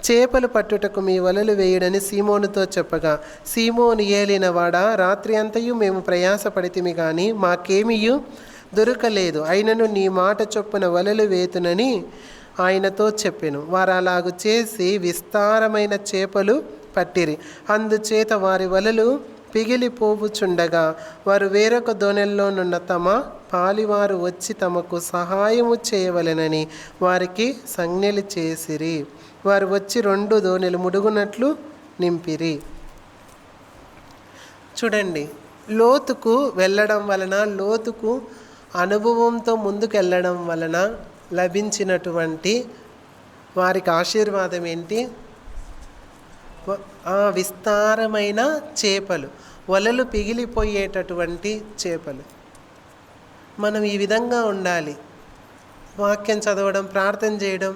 చేపలు పట్టుటకు మీ వలలు వేయుడని సీమోనుతో చెప్పగా, సీమోను ఏలినవాడా, రాత్రి అంతయు మేము ప్రయాసపడితిమి కానీ మాకేమియు దొరకలేదు. అయినను నీ మాట చొప్పున వలలు వేతునని ఆయనతో చెప్పెను. వారు అలాగు చేసి విస్తారమైన చేపలు పట్టిరి. అందుచేత వారి వలలు పిగిలిపోవుచుండగా వారు వేరొక దోణెల్లోనున్న తమ పాలివారు వచ్చి తమకు సహాయము చేయవలెనని వారికి సంజ్ఞలు చేసిరి. వారు వచ్చి 2 దోణెలు ముడుగునట్లు నింపిరి. చూడండి, లోతుకు వెళ్ళడం వలన, లోతుకు అనుభవంతో ముందుకు వెళ్ళడం వలన లభించినటువంటి వారికి ఆశీర్వాదం ఏంటి? విస్తారమైన చేపలు, వలలు పిగిలిపోయేటటువంటి చేపలు. మనం ఈ విధంగా ఉండాలి. వాక్యం చదవడం, ప్రార్థన చేయడం,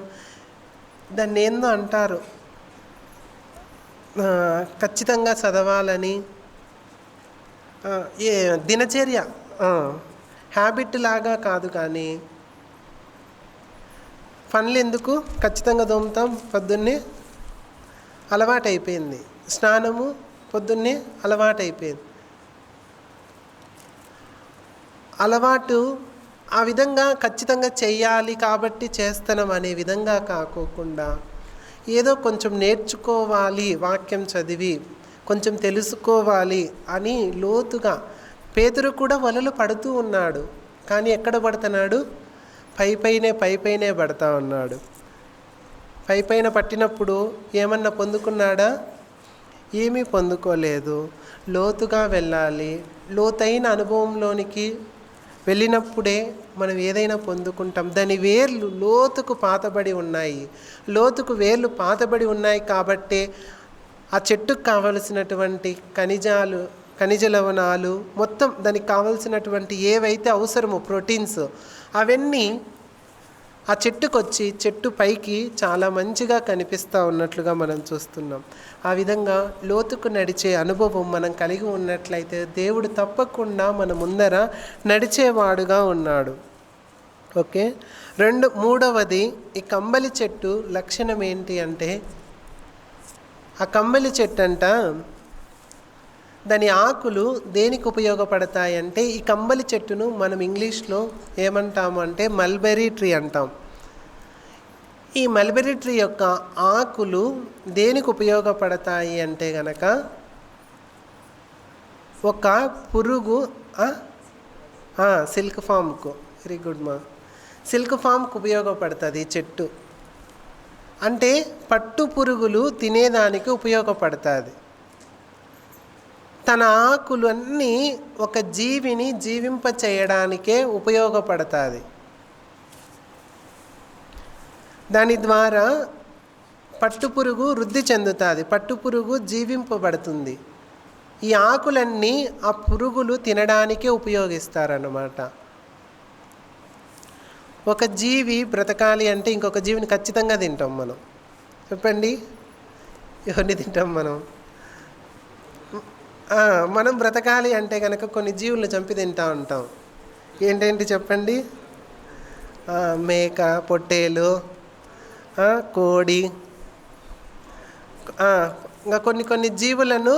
దాన్ని ఏందో అంటారు, ఖచ్చితంగా చదవాలని, దినచర్య హ్యాబిట్ లాగా కాదు. కానీ పనులు ఎందుకు ఖచ్చితంగా దోముతాం? పొద్దున్నే అలవాటైపోయింది. స్నానము పొద్దున్నే అలవాటైపోయింది. అలవాటు ఆ విధంగా ఖచ్చితంగా చెయ్యాలి కాబట్టి చేస్తున్నాం అనే విధంగా కాకోకుండా ఏదో కొంచెం నేర్చుకోవాలి, వాక్యం చదివి కొంచెం తెలుసుకోవాలి అని లోతుగా. పేతురు కూడా వలలు పడుతూ ఉన్నాడు. కానీ ఎక్కడ పడుతున్నాడు? పైపైనే పడతా ఉన్నాడు. పైపైన పట్టినప్పుడు ఏమన్నా పొందుకున్నాడా? ఏమీ పొందుకోలేదు. లోతుగా వెళ్ళాలి. లోతైన అనుభవంలోనికి వెళ్ళినప్పుడే మనం ఏదైనా పొందుకుంటాం. దాని వేర్లు లోతుకు పాతబడి ఉన్నాయి. లోతుకు వేర్లు పాతబడి ఉన్నాయి కాబట్టే ఆ చెట్టుకు కావలసినటువంటి ఖనిజ లవణాలు మొత్తం దానికి కావలసినటువంటి ఏవైతే అవసరమో ప్రోటీన్స్ అవన్నీ ఆ చెట్టుకు వచ్చి చెట్టు పైకి చాలా మంచిగా కనిపిస్తూ ఉన్నట్లుగా మనం చూస్తున్నాం. ఆ విధంగా లోతుకు నడిచే అనుభవం మనం కలిగి ఉన్నట్లయితే దేవుడు తప్పకుండా మన ముందర నడిచేవాడుగా ఉన్నాడు. ఓకే. మూడవది, ఈ కంబలి చెట్టు లక్షణం ఏంటి అంటే, ఆ కంబలి చెట్టు అంట దాని ఆకులు దేనికి ఉపయోగపడతాయంటే, ఈ కంబలి చెట్టును మనం ఇంగ్లీష్లో ఏమంటాము అంటే మల్బెరీ ట్రీ అంటాం. ఈ మల్బెరీ ట్రీ యొక్క ఆకులు దేనికి ఉపయోగపడతాయి అంటే గనక, ఒక పురుగు సిల్క్ ఫామ్కు, వెరీ గుడ్ మా, సిల్క్ ఫామ్కు ఉపయోగపడుతుంది ఈ చెట్టు. అంటే పట్టు పురుగులు తినేదానికి ఉపయోగపడుతుంది. తన ఆకులు అన్నీ ఒక జీవిని జీవింప చేయడానికే ఉపయోగపడుతుంది. దాని ద్వారా పట్టుపురుగు వృద్ధి చెందుతుంది, పట్టుపురుగు జీవింపబడుతుంది. ఈ ఆకులన్నీ ఆ పురుగులు తినడానికే ఉపయోగిస్తారన్నమాట. ఒక జీవి బ్రతకాలి అంటే ఇంకొక జీవిని ఖచ్చితంగా తింటాం మనం. చెప్పండి, ఎవరిని తింటాం మనం? మనం బ్రతకాలి అంటే కనుక కొన్ని జీవులను చంపి తింటూ ఉంటాం. ఏంటేంటి చెప్పండి? మేక, పొట్టేలు, కోడి, ఇంకా కొన్ని జీవులను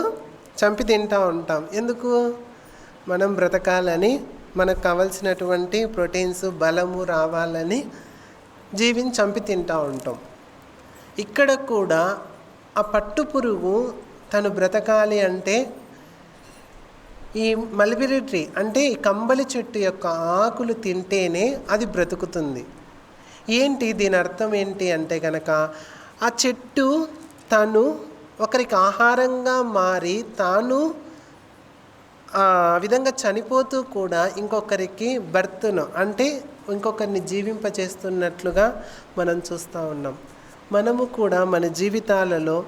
చంపి తింటూ ఉంటాం. ఎందుకు? మనం బ్రతకాలని, మనకు కావలసినటువంటి ప్రోటీన్స్, బలము రావాలని జీవిని చంపి తింటూ ఉంటాం. ఇక్కడ కూడా ఆ పట్టు పురుగు తను బ్రతకాలి అంటే ఈ మల్బెరీ ట్రీ అంటే ఈ కంబలి చెట్టు యొక్క ఆకులు తింటేనే అది బ్రతుకుతుంది. ఏంటి దీని అర్థం ఏంటి అంటే కనుక, ఆ చెట్టు తను ఒకరికి ఆహారంగా మారి తాను ఆ విధంగా చనిపోతూ కూడా ఇంకొకరికి బర్త్ను అంటే ఇంకొకరిని జీవింపచేస్తున్నట్లుగా మనం చూస్తూ ఉన్నాం. మనము కూడా మన జీవితాలలో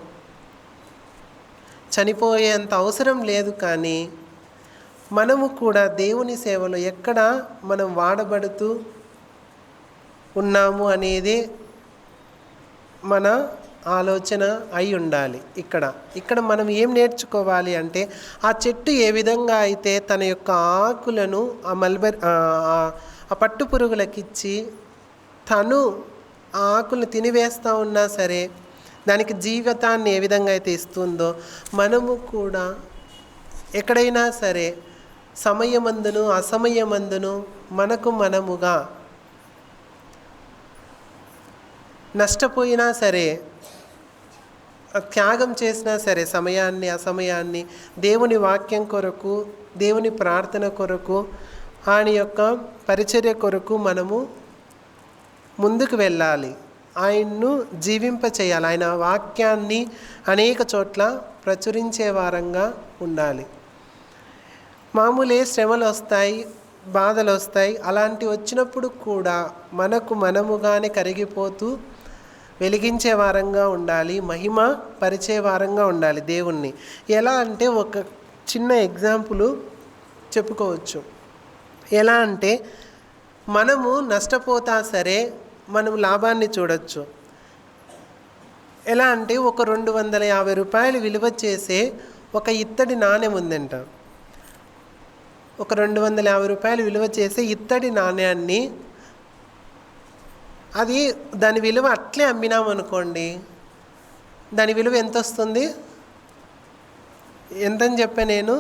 చనిపోయేంత అవసరం లేదు, కానీ మనము కూడా దేవుని సేవలో ఎక్కడ మనం వాడబడుతూ ఉన్నాము అనేది మన ఆలోచన అయి ఉండాలి. ఇక్కడ మనం ఏం నేర్చుకోవాలి అంటే, ఆ చెట్టు ఏ విధంగా అయితే తన యొక్క ఆకులను ఆ పట్టు పురుగులకిచ్చి తను ఆ ఆకులను తినివేస్తూ ఉన్నా సరే దానికి జీవితాన్ని ఏ విధంగా అయితే ఇస్తుందో, మనము కూడా ఎక్కడైనా సరే సమయమందును అసమయమందును మనకు మనముగా నష్టపోయినా సరే, త్యాగం చేసినా సరే, సమయాన్ని అసమయాన్ని దేవుని వాక్యం కొరకు, దేవుని ప్రార్థన కొరకు, ఆయన యొక్క పరిచర్య కొరకు మనము ముందుకు వెళ్ళాలి. ఆయన్ను జీవింప చేయాలి. ఆయన వాక్యాన్ని అనేక చోట్ల ప్రచురించే వారంగా ఉండాలి. మామూలే శ్రమలు వస్తాయి, బాధలు వస్తాయి. అలాంటి వచ్చినప్పుడు కూడా మనకు మనముగానే కరిగిపోతూ వెలిగించే వారంగా ఉండాలి, మహిమ పరిచే వారంగా ఉండాలి దేవుణ్ణి. ఎలా అంటే ఒక చిన్న ఎగ్జాంపుల్ చెప్పుకోవచ్చు. ఎలా అంటే మనము నష్టపోతా సరే మనం లాభాన్ని చూడొచ్చు. ఎలా అంటే ఒక 250 రూపాయలు విలువ చేసే ఒక ఇత్తడి నాణెం ఉందంట. ఒక 250 రూపాయలు విలువ చేసే ఇత్తడి నాణ్యాన్ని అది దాని విలువ అట్లే అమ్మినామనుకోండి, దాని విలువ ఎంత వస్తుంది? ఎంతని చెప్పా నేను?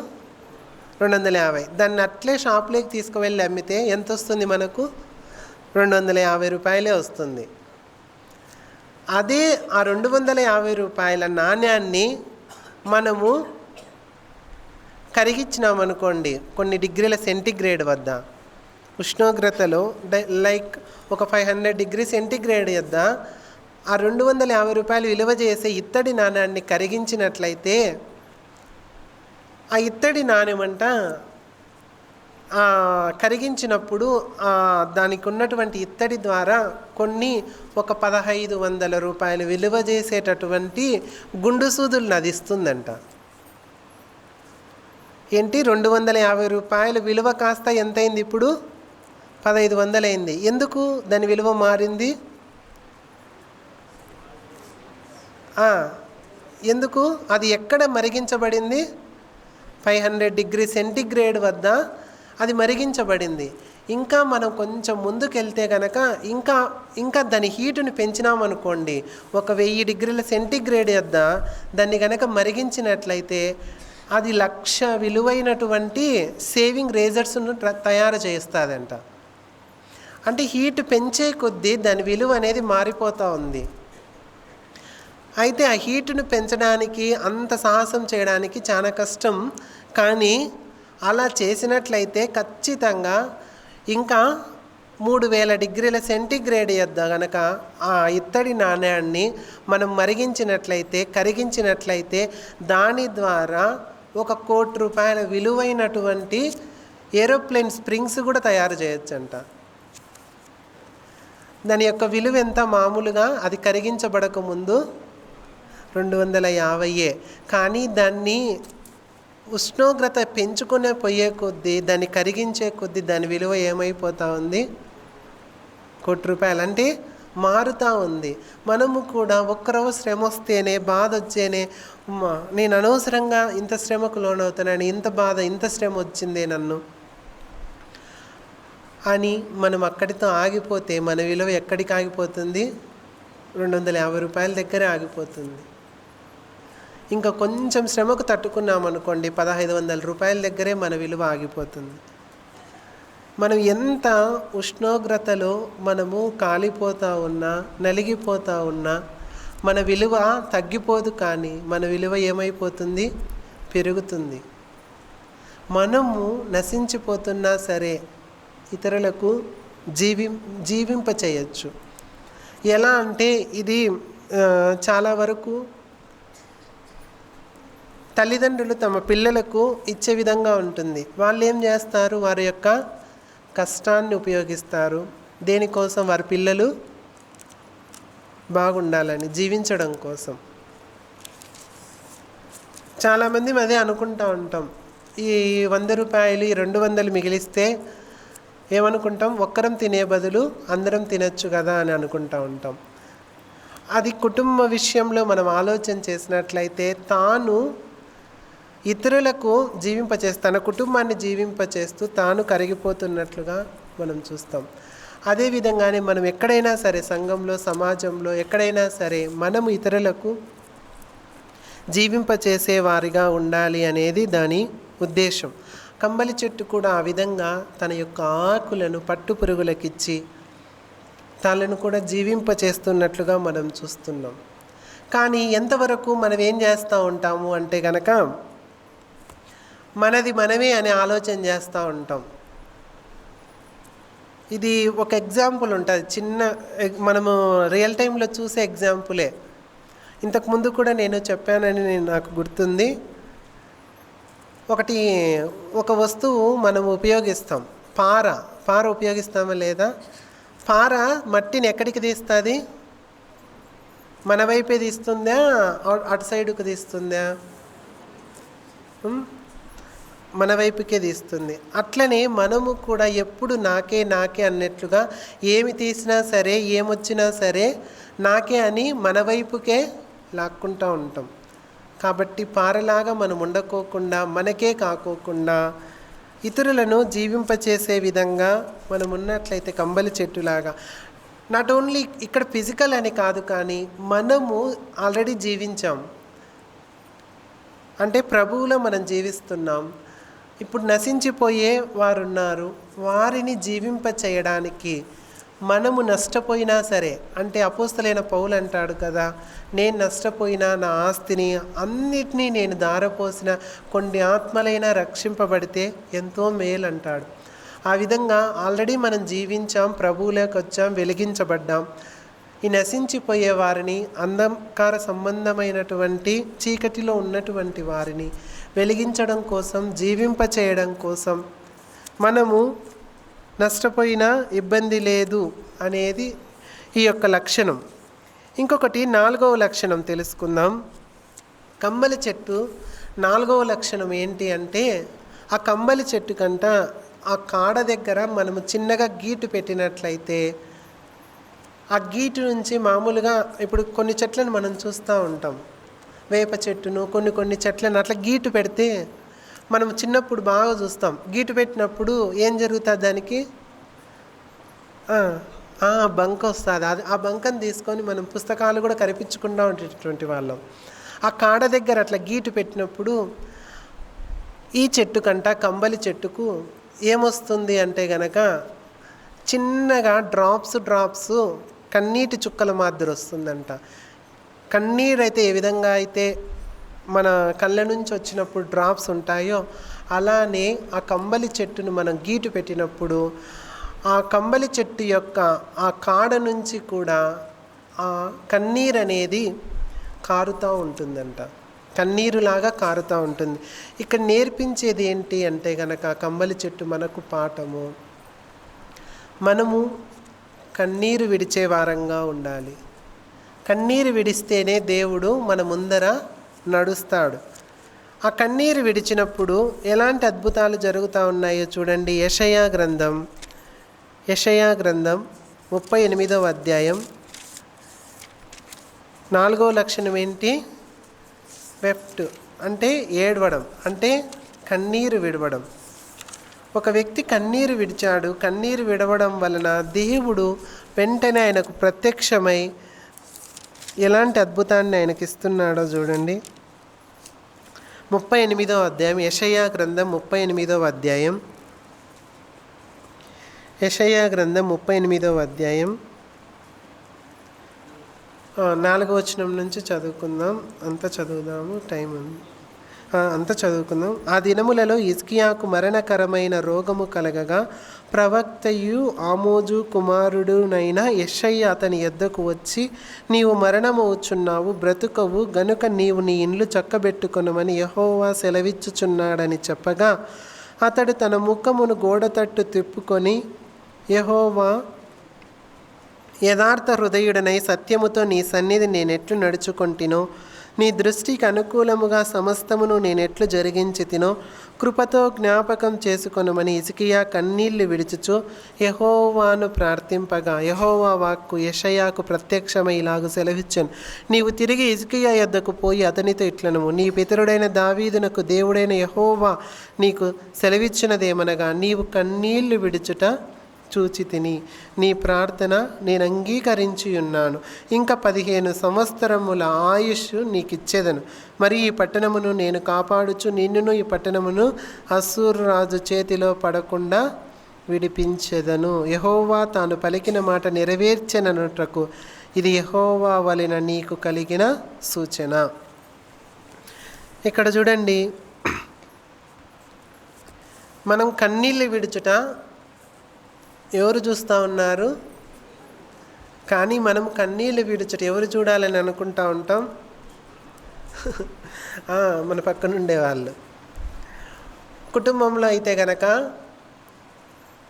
250. దాన్ని అట్లే షాప్లోకి తీసుకువెళ్ళి అమ్మితే ఎంత వస్తుంది మనకు? 250 రూపాయలే వస్తుంది. అదే ఆ 250 రూపాయల నాణ్యాన్ని మనము కరిగించినామనుకోండి, కొన్ని డిగ్రీల సెంటిగ్రేడ్ వద్ద ఉష్ణోగ్రతలో, లైక్ ఒక 500 డిగ్రీ సెంటిగ్రేడ్ వద్ద ఆ 250 రూపాయలు విలువ చేసే ఇత్తడి నాణ్యాన్ని కరిగించినట్లయితే ఆ ఇత్తడి నాణ్యమంట కరిగించినప్పుడు దానికి ఉన్నటువంటి ఇత్తడి ద్వారా ఒక 1500 రూపాయలు విలువ చేసేటటువంటి గుండు సూదులను అది ఇస్తుందంట. ఏంటి? 250 రూపాయలు విలువ కాస్త ఎంతైంది? ఇప్పుడు 1500 అయింది. ఎందుకు దాని విలువ మారింది? ఎందుకు? అది ఎక్కడ మరిగించబడింది? 500 డిగ్రీ సెంటిగ్రేడ్ వద్ద అది మరిగించబడింది. ఇంకా మనం కొంచెం ముందుకెళ్తే కనుక ఇంకా దాని హీటుని పెంచినామనుకోండి, ఒక 1000 డిగ్రీల సెంటిగ్రేడ్ వద్ద దాన్ని కనుక మరిగించినట్లయితే అది 1,00,000 విలువైనటువంటి సేవింగ్ రేజర్స్ను తయారు చేస్తుందంట. అంటే హీట్ పెంచే కొద్దీ దాని విలువ అనేది మారిపోతూ ఉంది. అయితే ఆ హీటును పెంచడానికి, అంత సాహసం చేయడానికి చాలా కష్టం. కానీ అలా చేసినట్లయితే ఖచ్చితంగా ఇంకా 3000 డిగ్రీల సెంటిగ్రేడ్ వద్ద కనుక ఆ ఇత్తడి నాణ్యాన్ని మనం మరిగించినట్లయితే, కరిగించినట్లయితే దాని ద్వారా 1 కోటి రూపాయల విలువైనటువంటి ఏరోప్లేన్ స్ప్రింగ్స్ కూడా తయారు చేయొచ్చంట. దాని యొక్క విలువ ఎంత? మామూలుగా అది కరిగించబడక ముందు 250. కానీ దాన్ని ఉష్ణోగ్రత పెంచుకునే పోయే కొద్దీ, దాన్ని కరిగించే కొద్దీ దాని విలువ ఏమైపోతూ ఉంది? 1 కోటి రూపాయలు. అంటే మారుతూ ఉంది. మనము కూడా ఒక్కరోజు శ్రమ వస్తేనే, బాధ వచ్చేనే, నేను అనవసరంగా ఇంత శ్రమకు లోనవుతానని, ఇంత బాధ, ఇంత శ్రమ వచ్చిందే నన్ను అని మనం అక్కడితో ఆగిపోతే మన విలువ ఎక్కడికి ఆగిపోతుంది? 250 రూపాయల దగ్గరే ఆగిపోతుంది. ఇంకా కొంచెం శ్రమకు తట్టుకున్నామనుకోండి, 1500 రూపాయల దగ్గరే మన విలువ ఆగిపోతుంది. మనం ఎంత ఉష్ణోగ్రతలో మనము కాలిపోతూ ఉన్నా, నలిగిపోతూ ఉన్నా మన విలువ తగ్గిపోదు. కానీ మన విలువ ఏమైపోతుంది? పెరుగుతుంది. మనము నశించిపోతున్నా సరే ఇతరులకు జీవింప చేయొచ్చు. ఎలా అంటే ఇది చాలా వరకు తల్లిదండ్రులు తమ పిల్లలకు ఇచ్చే విధంగా ఉంటుంది. వాళ్ళు ఏం చేస్తారు? వారి యొక్క కష్టాన్ని ఉపయోగిస్తారు. దేనికోసం? వారి పిల్లలు బాగుండాలని, జీవించడం కోసం. చాలామంది అదే అనుకుంటూ ఉంటాం. ఈ 100 రూపాయలు, ఈ 200 మిగిలిస్తే ఏమనుకుంటాం? ఒక్కరం తినే బదులు అందరం తినచ్చు కదా అని అనుకుంటూ ఉంటాం. అది కుటుంబ విషయంలో మనం ఆలోచన చేసినట్లయితే తాను ఇతరులకు జీవింపచేస్తూ, తన కుటుంబాన్ని జీవింపచేస్తూ తాను కరిగిపోతున్నట్లుగా మనం చూస్తాం. అదేవిధంగానే మనం ఎక్కడైనా సరే, సంఘంలో, సమాజంలో ఎక్కడైనా సరే మనము ఇతరులకు జీవింపచేసే వారిగా ఉండాలి అనేది దాని ఉద్దేశం. కంబలి చెట్టు కూడా ఆ విధంగా తన యొక్క ఆకులను పట్టుపురుగులకిచ్చి తనను కూడా జీవింపచేస్తున్నట్లుగా మనం చూస్తున్నాం. కానీ ఎంతవరకు మనం ఏం చేస్తూ ఉంటాము అంటే కనుక మనది మనమే అని ఆలోచన చేస్తూ ఉంటాం. ఇది ఒక ఎగ్జాంపుల్ ఉంటుంది, చిన్న మనము రియల్ టైంలో చూసే ఎగ్జాంపులే. ఇంతకుముందు కూడా నేను చెప్పానని నాకు గుర్తుంది. ఒక వస్తువు మనం ఉపయోగిస్తాం, పార ఉపయోగిస్తామా లేదా? పార మట్టిని ఎక్కడికి తీస్తుంది? మన వైపే తీస్తుందా, అటు సైడుకు తీస్తుందా? మన వైపుకే తీస్తుంది. అట్లనే మనము కూడా ఎప్పుడు నాకే అన్నట్లుగా ఏమి తీసినా సరే, ఏమొచ్చినా సరే నాకే అని మన వైపుకే లాక్కుంటూ ఉంటాం. కాబట్టి పారలాగా మనం ఉండకోకుండా, మనకే కాకోకుండా ఇతరులను జీవింపచేసే విధంగా మనం ఉన్నట్లయితే కంబలి చెట్టులాగా, నాట్ ఓన్లీ ఇక్కడ ఫిజికల్ అని కాదు, కానీ మనము ఆల్రెడీ జీవించాం అంటే ప్రభువులో మనం జీవిస్తున్నాం. ఇప్పుడు నశించిపోయే వారు ఉన్నారు, వారిని జీవింప చేయడానికి మనము నష్టపోయినా సరే, అంటే అపోస్తలైన పౌలు అంటాడు కదా, నేను నష్టపోయినా నా ఆస్తిని అన్నిటినీ నేను దారపోసిన కొన్ని ఆత్మలైనా రక్షింపబడితే ఎంతో మేలు అంటాడు. ఆ విధంగా ఆల్రెడీ మనం జీవించాం, ప్రభువులోకి వచ్చాం, వెలిగించబడ్డాం. ఈ నశించిపోయే వారిని, అంధకార సంబంధమైనటువంటి చీకటిలో ఉన్నటువంటి వారిని వెలిగించడం కోసం, జీవింపచేయడం కోసం మనము నష్టపోయినా ఇబ్బంది లేదు అనేది ఈ యొక్క లక్షణం. ఇంకొకటి 4వ లక్షణం తెలుసుకుందాం. కంబలి చెట్టు 4వ లక్షణం ఏంటి అంటే, ఆ కంబలి చెట్టు కంట ఆ కాడ దగ్గర మనము చిన్నగా గీటు పెట్టినట్లయితే ఆ గీటు నుంచి మామూలుగా ఇప్పుడు కొన్ని చెట్లను మనం చూస్తూ ఉంటాం, వేప చెట్టును, కొన్ని చెట్లను అట్లా గీటు పెడితే మనం చిన్నప్పుడు బాగా చూస్తాం. గీటు పెట్టినప్పుడు ఏం జరుగుతుంది? దానికి బంక వస్తుంది. ఆ బంకను తీసుకొని మనం పుస్తకాలు కూడా కనిపించకుండా ఉండేటటువంటి వాళ్ళం. ఆ కాడ దగ్గర అట్లా గీటు పెట్టినప్పుడు ఈ చెట్టు కంట, కంబలి చెట్టుకు ఏమొస్తుంది అంటే గనక చిన్నగా డ్రాప్స్ కన్నీటి చుక్కల మాదిరి వస్తుందంట. కన్నీరు అయితే ఏ విధంగా అయితే మన కళ్ళ నుంచి వచ్చినప్పుడు డ్రాప్స్ ఉంటాయో, అలానే ఆ కంబలి చెట్టును మనం గీటు పెట్టినప్పుడు ఆ కంబలి చెట్టు యొక్క ఆ కాడ నుంచి కూడా ఆ కన్నీరు అనేది కారుతూ ఉంటుందంట, కన్నీరులాగా కారుతూ ఉంటుంది. ఇక్కడ నేర్పించేది ఏంటి అంటే కనుక కంబలి చెట్టు మనకు పాఠము, మనము కన్నీరు విడిచే వారంగా ఉండాలి. కన్నీరు విడిస్తేనే దేవుడు మన ముందర నడుస్తాడు. ఆ కన్నీరు విడిచినప్పుడు ఎలాంటి అద్భుతాలు జరుగుతూ ఉన్నాయో చూడండి. యెషయా గ్రంథం 38వ అధ్యాయం 4వ లక్షణం ఏంటి? వెప్ట్ అంటే ఏడవడం, అంటే కన్నీరు విడవడం. ఒక వ్యక్తి కన్నీరు విడిచాడు. కన్నీరు విడవడం వలన దేవుడు వెంటనే ఆయనకు ప్రత్యక్షమై ఎలాంటి అద్భుతాన్ని ఆయనకి ఇస్తున్నాడో చూడండి. 38వ అధ్యాయం, యెషయా గ్రంథం 38వ అధ్యాయం, యెషయా గ్రంథం 38వ అధ్యాయం 4వ వచనం నుంచి చదువుకుందాం. అంతా చదువుదాము, టైం ఉంది, అంతా చదువుకుందాం. ఆ దినములలో హిజ్కియాకు మరణకరమైన రోగము కలగగా ప్రవక్తయు ఆమోజు కుమారుడునైన యెషయ్య అతని యొద్దకు వచ్చి, నీవు మరణమవుచున్నావు, బ్రతుకవు గనుక నీవు నీ ఇండ్లు చక్కబెట్టుకొనుమని యెహోవా సెలవిచ్చుచున్నాడని చెప్పగా, అతడు తన ముఖమును గోడ తట్టు తిప్పుకొని, యెహోవా యథార్థ హృదయుడనై సత్యముతో నీ సన్నిధి నేనెట్లు నడుచుకొంటినో, నీ దృష్టికి అనుకూలముగా సమస్తమును నేనెట్లు జరిగించి తినో కృపతో జ్ఞాపకం చేసుకొనుమని హిజ్కియా కన్నీళ్లు విడిచుచు యెహోవాను ప్రార్థింపగా, యెహోవా వాక్కు యెషయాకు ప్రత్యక్షమై ఇలాగు సెలవిచ్చెను, నీవు తిరిగి హిజ్కియా యొద్దకు పోయి అతనితో ఇట్లనుము, నీ పితరుడైన దావీదునకు దేవుడైన యెహోవా నీకు సెలవిచ్చినదేమనగా, నీవు కన్నీళ్లు విడుచుట చూచి తిని నీ ప్రార్థన నేను అంగీకరించి ఉన్నాను. ఇంకా 15 సంవత్సరముల ఆయుష్ నీకిచ్చేదను. మరి ఈ పట్టణమును నేను కాపాడుచు నిన్నును ఈ పట్టణమును అస్సూరు రాజు చేతిలో పడకుండా విడిపించెదను. యెహోవా తాను పలికిన మాట నెరవేర్చెననుటకు ఇది యెహోవా వలన నీకు కలిగిన సూచన. ఇక్కడ చూడండి, మనం కన్నీళ్ళు విడుచుట ఎవరు చూస్తూ ఉన్నారు? కానీ మనం కన్నీళ్ళు విడుచుట ఎవరు చూడాలని అనుకుంటా ఉంటాం? మన పక్కన ఉండేవాళ్ళు. కుటుంబంలో అయితే గనక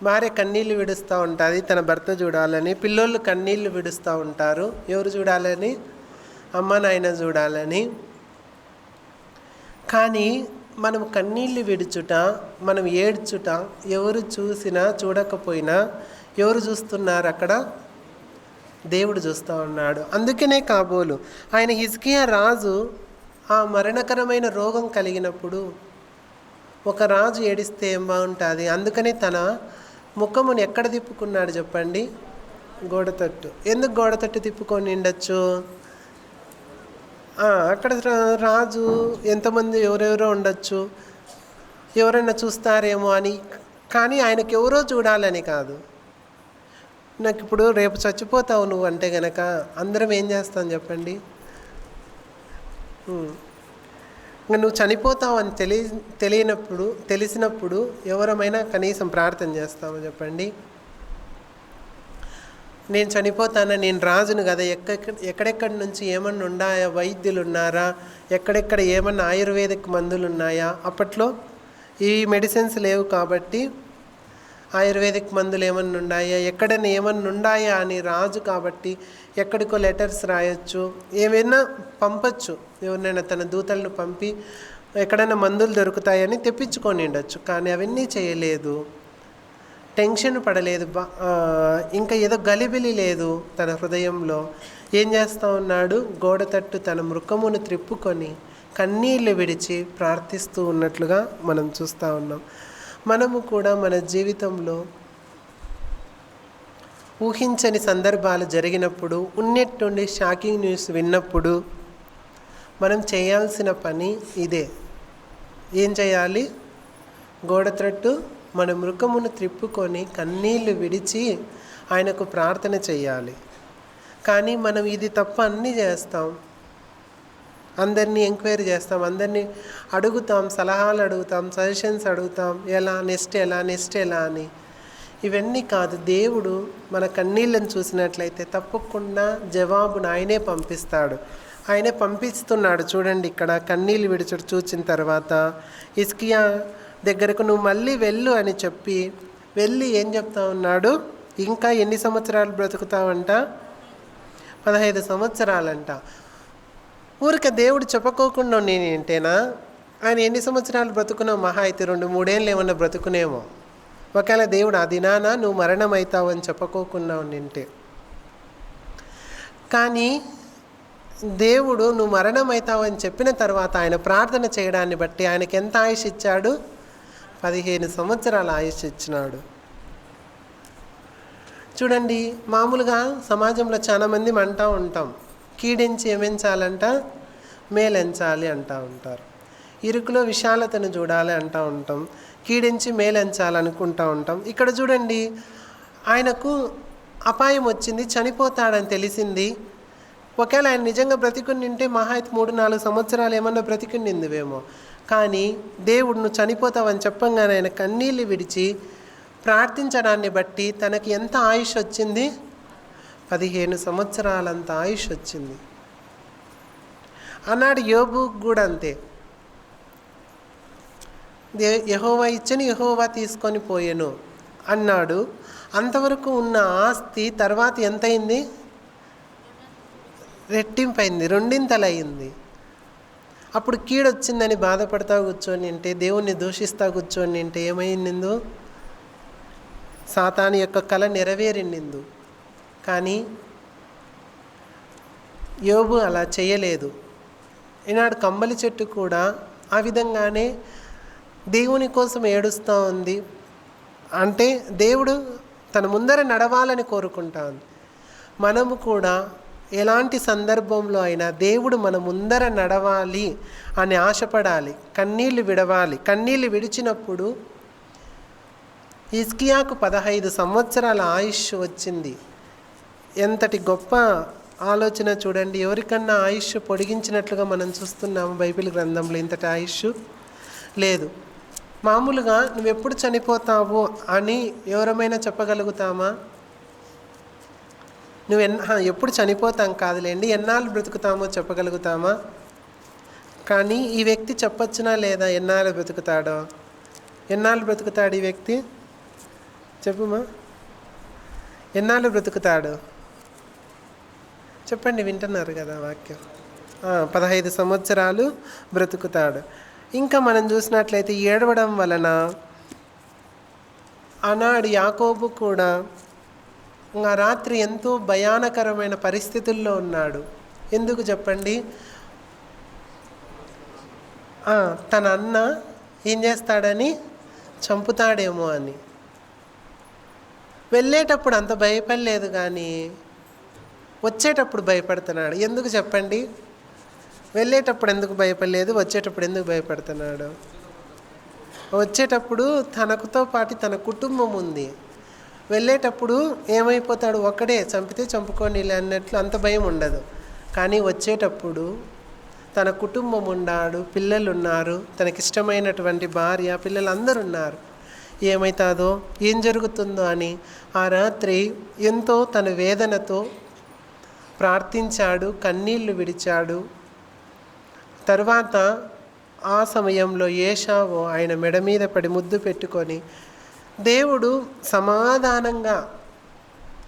భార్య కన్నీళ్ళు విడుస్తూ ఉంటుంది, తన భర్త చూడాలని. పిల్లోళ్ళు కన్నీళ్ళు విడుస్తూ ఉంటారు, ఎవరు చూడాలని? అమ్మ నాయన చూడాలని. కానీ మనం కన్నీళ్ళు విడుచుట, మనం ఏడ్చుట ఎవరు చూసినా చూడకపోయినా ఎవరు చూస్తున్నారు? అక్కడ దేవుడు చూస్తూ ఉన్నాడు. అందుకనే కాబోలు ఆయన హిజ్కియా రాజు ఆ మరణకరమైన రోగం కలిగినప్పుడు ఒక రాజు ఏడిస్తే ఏం బాగుంటుంది? అందుకని తన ముఖమును ఎక్కడ తిప్పుకున్నాడు చెప్పండి? గోడ తట్టు. ఎందుకు గోడ తట్టు తిప్పుకొని ఉండొచ్చు? అక్కడ రాజు ఎంతమంది ఎవరెవరో ఉండొచ్చు, ఎవరైనా చూస్తారేమో అని. కానీ ఆయనకు ఎవరో చూడాలని కాదు. నాకు ఇప్పుడు రేపు చచ్చిపోతావు నువ్వు అంటే గనక అందరం ఏం చేస్తాం చెప్పండి? ఇంకా నువ్వు చనిపోతావు అని తెలిసినప్పుడు ఎవరమైనా కనీసం ప్రార్థన చేస్తామో చెప్పండి? నేను చనిపోతానా, నేను రాజును కదా, ఎక్కడెక్కడి నుంచి ఏమన్నా ఉన్నాయా, వైద్యులు ఉన్నారా, ఎక్కడెక్కడ ఏమన్నా ఆయుర్వేదిక్ మందులు ఉన్నాయా? అప్పట్లో ఈ మెడిసిన్స్ లేవు కాబట్టి ఆయుర్వేదిక్ మందులు ఏమన్నా ఉన్నాయా, ఎక్కడైనా ఏమన్నా ఉన్నాయా అని రాజు కాబట్టి ఎక్కడికో లెటర్స్ రాయొచ్చు, ఏమైనా పంపచ్చు, ఎవరినైనా తన దూతలను పంపి ఎక్కడైనా మందులు దొరుకుతాయని తెప్పించుకొని ఉండొచ్చు. కానీ అవన్నీ చేయలేదు, టెన్షన్ పడలేదు, ఇంకా ఏదో గలిబిలి లేదు తన హృదయంలో. ఏం చేస్తూ ఉన్నాడు? గోడ తట్టు తన ముఖమును త్రిప్పుకొని కన్నీళ్లు విడిచి ప్రార్థిస్తూ ఉన్నట్లుగా మనం చూస్తూ ఉన్నాం. మనము కూడా మన జీవితంలో ఊహించని సందర్భాలు జరిగినప్పుడు, ఉన్నట్టుండి షాకింగ్ న్యూస్ విన్నప్పుడు మనం చేయాల్సిన పని ఇదే. ఏం చేయాలి? గోడ తట్టు మన ముఖమును త్రిప్పుకొని కన్నీళ్లు విడిచి ఆయనకు ప్రార్థన చేయాలి. కానీ మనం ఇది తప్ప అన్నీ చేస్తాం. అందరినీ ఎంక్వైరీ చేస్తాం, అందరినీ అడుగుతాం, సలహాలు అడుగుతాం, సజెషన్స్ అడుగుతాం, నెక్స్ట్ ఎలా అని. ఇవన్నీ కాదు. దేవుడు మన కన్నీళ్ళను చూసినట్లయితే తప్పకుండా జవాబును ఆయనే పంపిస్తాడు. ఆయనే పంపిస్తున్నాడు. చూడండి, ఇక్కడ కన్నీళ్ళు విడిచుడు చూసిన తర్వాత హిజ్కియా దగ్గరకు నువ్వు మళ్ళీ వెళ్ళు అని చెప్పి వెళ్ళి ఏం చెప్తా ఉన్నాడు? ఇంకా ఎన్ని సంవత్సరాలు బ్రతుకుతావంట? 15 సంవత్సరాలంట. ఊరికే దేవుడు చెప్పకోకుండా నేనేంటేనా? ఆయన ఎన్ని సంవత్సరాలు బ్రతుకున్నావు? మహా అయితే 2-3 ఏళ్ళు ఏమన్నా బ్రతుకునేమో. ఒకవేళ దేవుడు ఆ దినాన నువ్వు మరణం అవుతావు అని చెప్పకోకుండా నింటే. కానీ దేవుడు నువ్వు మరణం అవుతావు అని చెప్పిన తర్వాత ఆయన ప్రార్థన చేయడాన్ని బట్టి ఆయనకి ఎంత ఆయుష్ ఇచ్చాడు? 15 సంవత్సరాల ఆయుష్ ఇచ్చినాడు. చూడండి, మామూలుగా సమాజంలో చాలామంది అంటూ ఉంటాం, కీడించి ఏమించాలంట? మేలెంచాలి అంటూ ఉంటారు. ఇరుకులో విశాలతను చూడాలి అంటూ ఉంటాం, కీడించి మేలెంచాలనుకుంటూ ఉంటాం. ఇక్కడ చూడండి, ఆయనకు అపాయం వచ్చింది, చనిపోతాడని తెలిసింది. ఒకవేళ ఆయన నిజంగా బ్రతికుని ఉంటే మహా అయితే 3-4 సంవత్సరాలు ఏమన్నా బ్రతికుండిందివేమో. కానీ దేవుడు నువ్వు చనిపోతావని చెప్పంగానే ఆయన కన్నీళ్ళు విడిచి ప్రార్థించడాన్ని బట్టి తనకి ఎంత ఆయుష్ వచ్చింది? 15 సంవత్సరాలంత ఆయుష్ వచ్చింది. అన్నాడు యోబు కూడా అంతే. యెహోవా ఇచ్చని యెహోవా తీసుకొని పోయెను అన్నాడు. అంతవరకు ఉన్న ఆస్తి తర్వాత ఎంతయింది? రెట్టింపైంది, 2 అప్పుడు కీడొచ్చిందని బాధపడతా కూర్చొని అంటే, దేవుణ్ణి దూషిస్తా కూర్చొని అంటే ఏమైందో? సాతాను యొక్క కళ నెరవేరిండిందు. కానీ యోబు అలా చేయలేదు. ఈనాడు కంబలి చెట్టు కూడా ఆ విధంగానే దేవుని కోసం ఏడుస్తూ ఉంది. అంటే దేవుడు తన ముందర నడవాలని కోరుకుంటాను. మనము కూడా ఎలాంటి సందర్భంలో అయినా దేవుడు మన ముందర నడవాలి అని ఆశపడాలి, కన్నీళ్లు విడవాలి. కన్నీళ్లు విడిచినప్పుడు హిజ్కియాకు 15 సంవత్సరాల ఆయుష్ వచ్చింది. ఎంతటి గొప్ప ఆలోచన చూడండి. ఎవరికన్నా ఆయుష్ పొడిగించినట్లుగా మనం చూస్తున్నాము బైబిల్ గ్రంథంలో. ఇంతటి ఆయుష్ లేదు. మామూలుగా నువ్వెప్పుడు చనిపోతావు అని ఎవరమైనా చెప్పగలుగుతామా? ఎప్పుడు చనిపోతాం కాదులేండి, ఎన్నాళ్ళు బ్రతుకుతామో చెప్పగలుగుతామా? కానీ ఈ వ్యక్తి చెప్పొచ్చునా లేదా ఎన్నాళ్ళు బ్రతుకుతాడో? ఎన్నాళ్ళు బ్రతుకుతాడు ఈ వ్యక్తి? చెప్పుమా, ఎన్నాళ్ళు బ్రతుకుతాడు? చెప్పండి, వింటున్నారు కదా వాక్యం. 15 సంవత్సరాలు బ్రతుకుతాడు. ఇంకా మనం చూసినట్లయితే ఏడవడం వలన ఆనాడు యాకోబు కూడా ఆ రాత్రి ఎంతో భయానకరమైన పరిస్థితుల్లో ఉన్నాడు. ఎందుకు చెప్పండి? తన అన్న ఏం చేస్తాడని, చంపుతాడేమో అని. వెళ్ళేటప్పుడు అంత భయపడలేదు, కానీ వచ్చేటప్పుడు భయపడుతున్నాడు. ఎందుకు చెప్పండి? వెళ్ళేటప్పుడు ఎందుకు భయపడలేదు, వచ్చేటప్పుడు ఎందుకు భయపడుతున్నాడు? వచ్చేటప్పుడు తనకుతో పాటు తన కుటుంబం ఉంది. వెళ్ళేటప్పుడు ఏమైపోతాడు? ఒక్కడే, చంపితే చంపుకోండి అన్నట్లు అంత భయం ఉండదు. కానీ వచ్చేటప్పుడు తన కుటుంబం ఉన్నాడు, పిల్లలు ఉన్నారు, తనకిష్టమైనటువంటి భార్య, పిల్లలు అందరూ ఉన్నారు. ఏమవుతుందో, ఏం జరుగుతుందో అని ఆ రాత్రి ఎంతో తన వేదనతో ప్రార్థించాడు, కన్నీళ్లు విడిచాడు. తర్వాత ఆ సమయంలో ఏశావు ఆయన మెడ మీద పడి ముద్దు పెట్టుకొని దేవుడు సమాధానంగా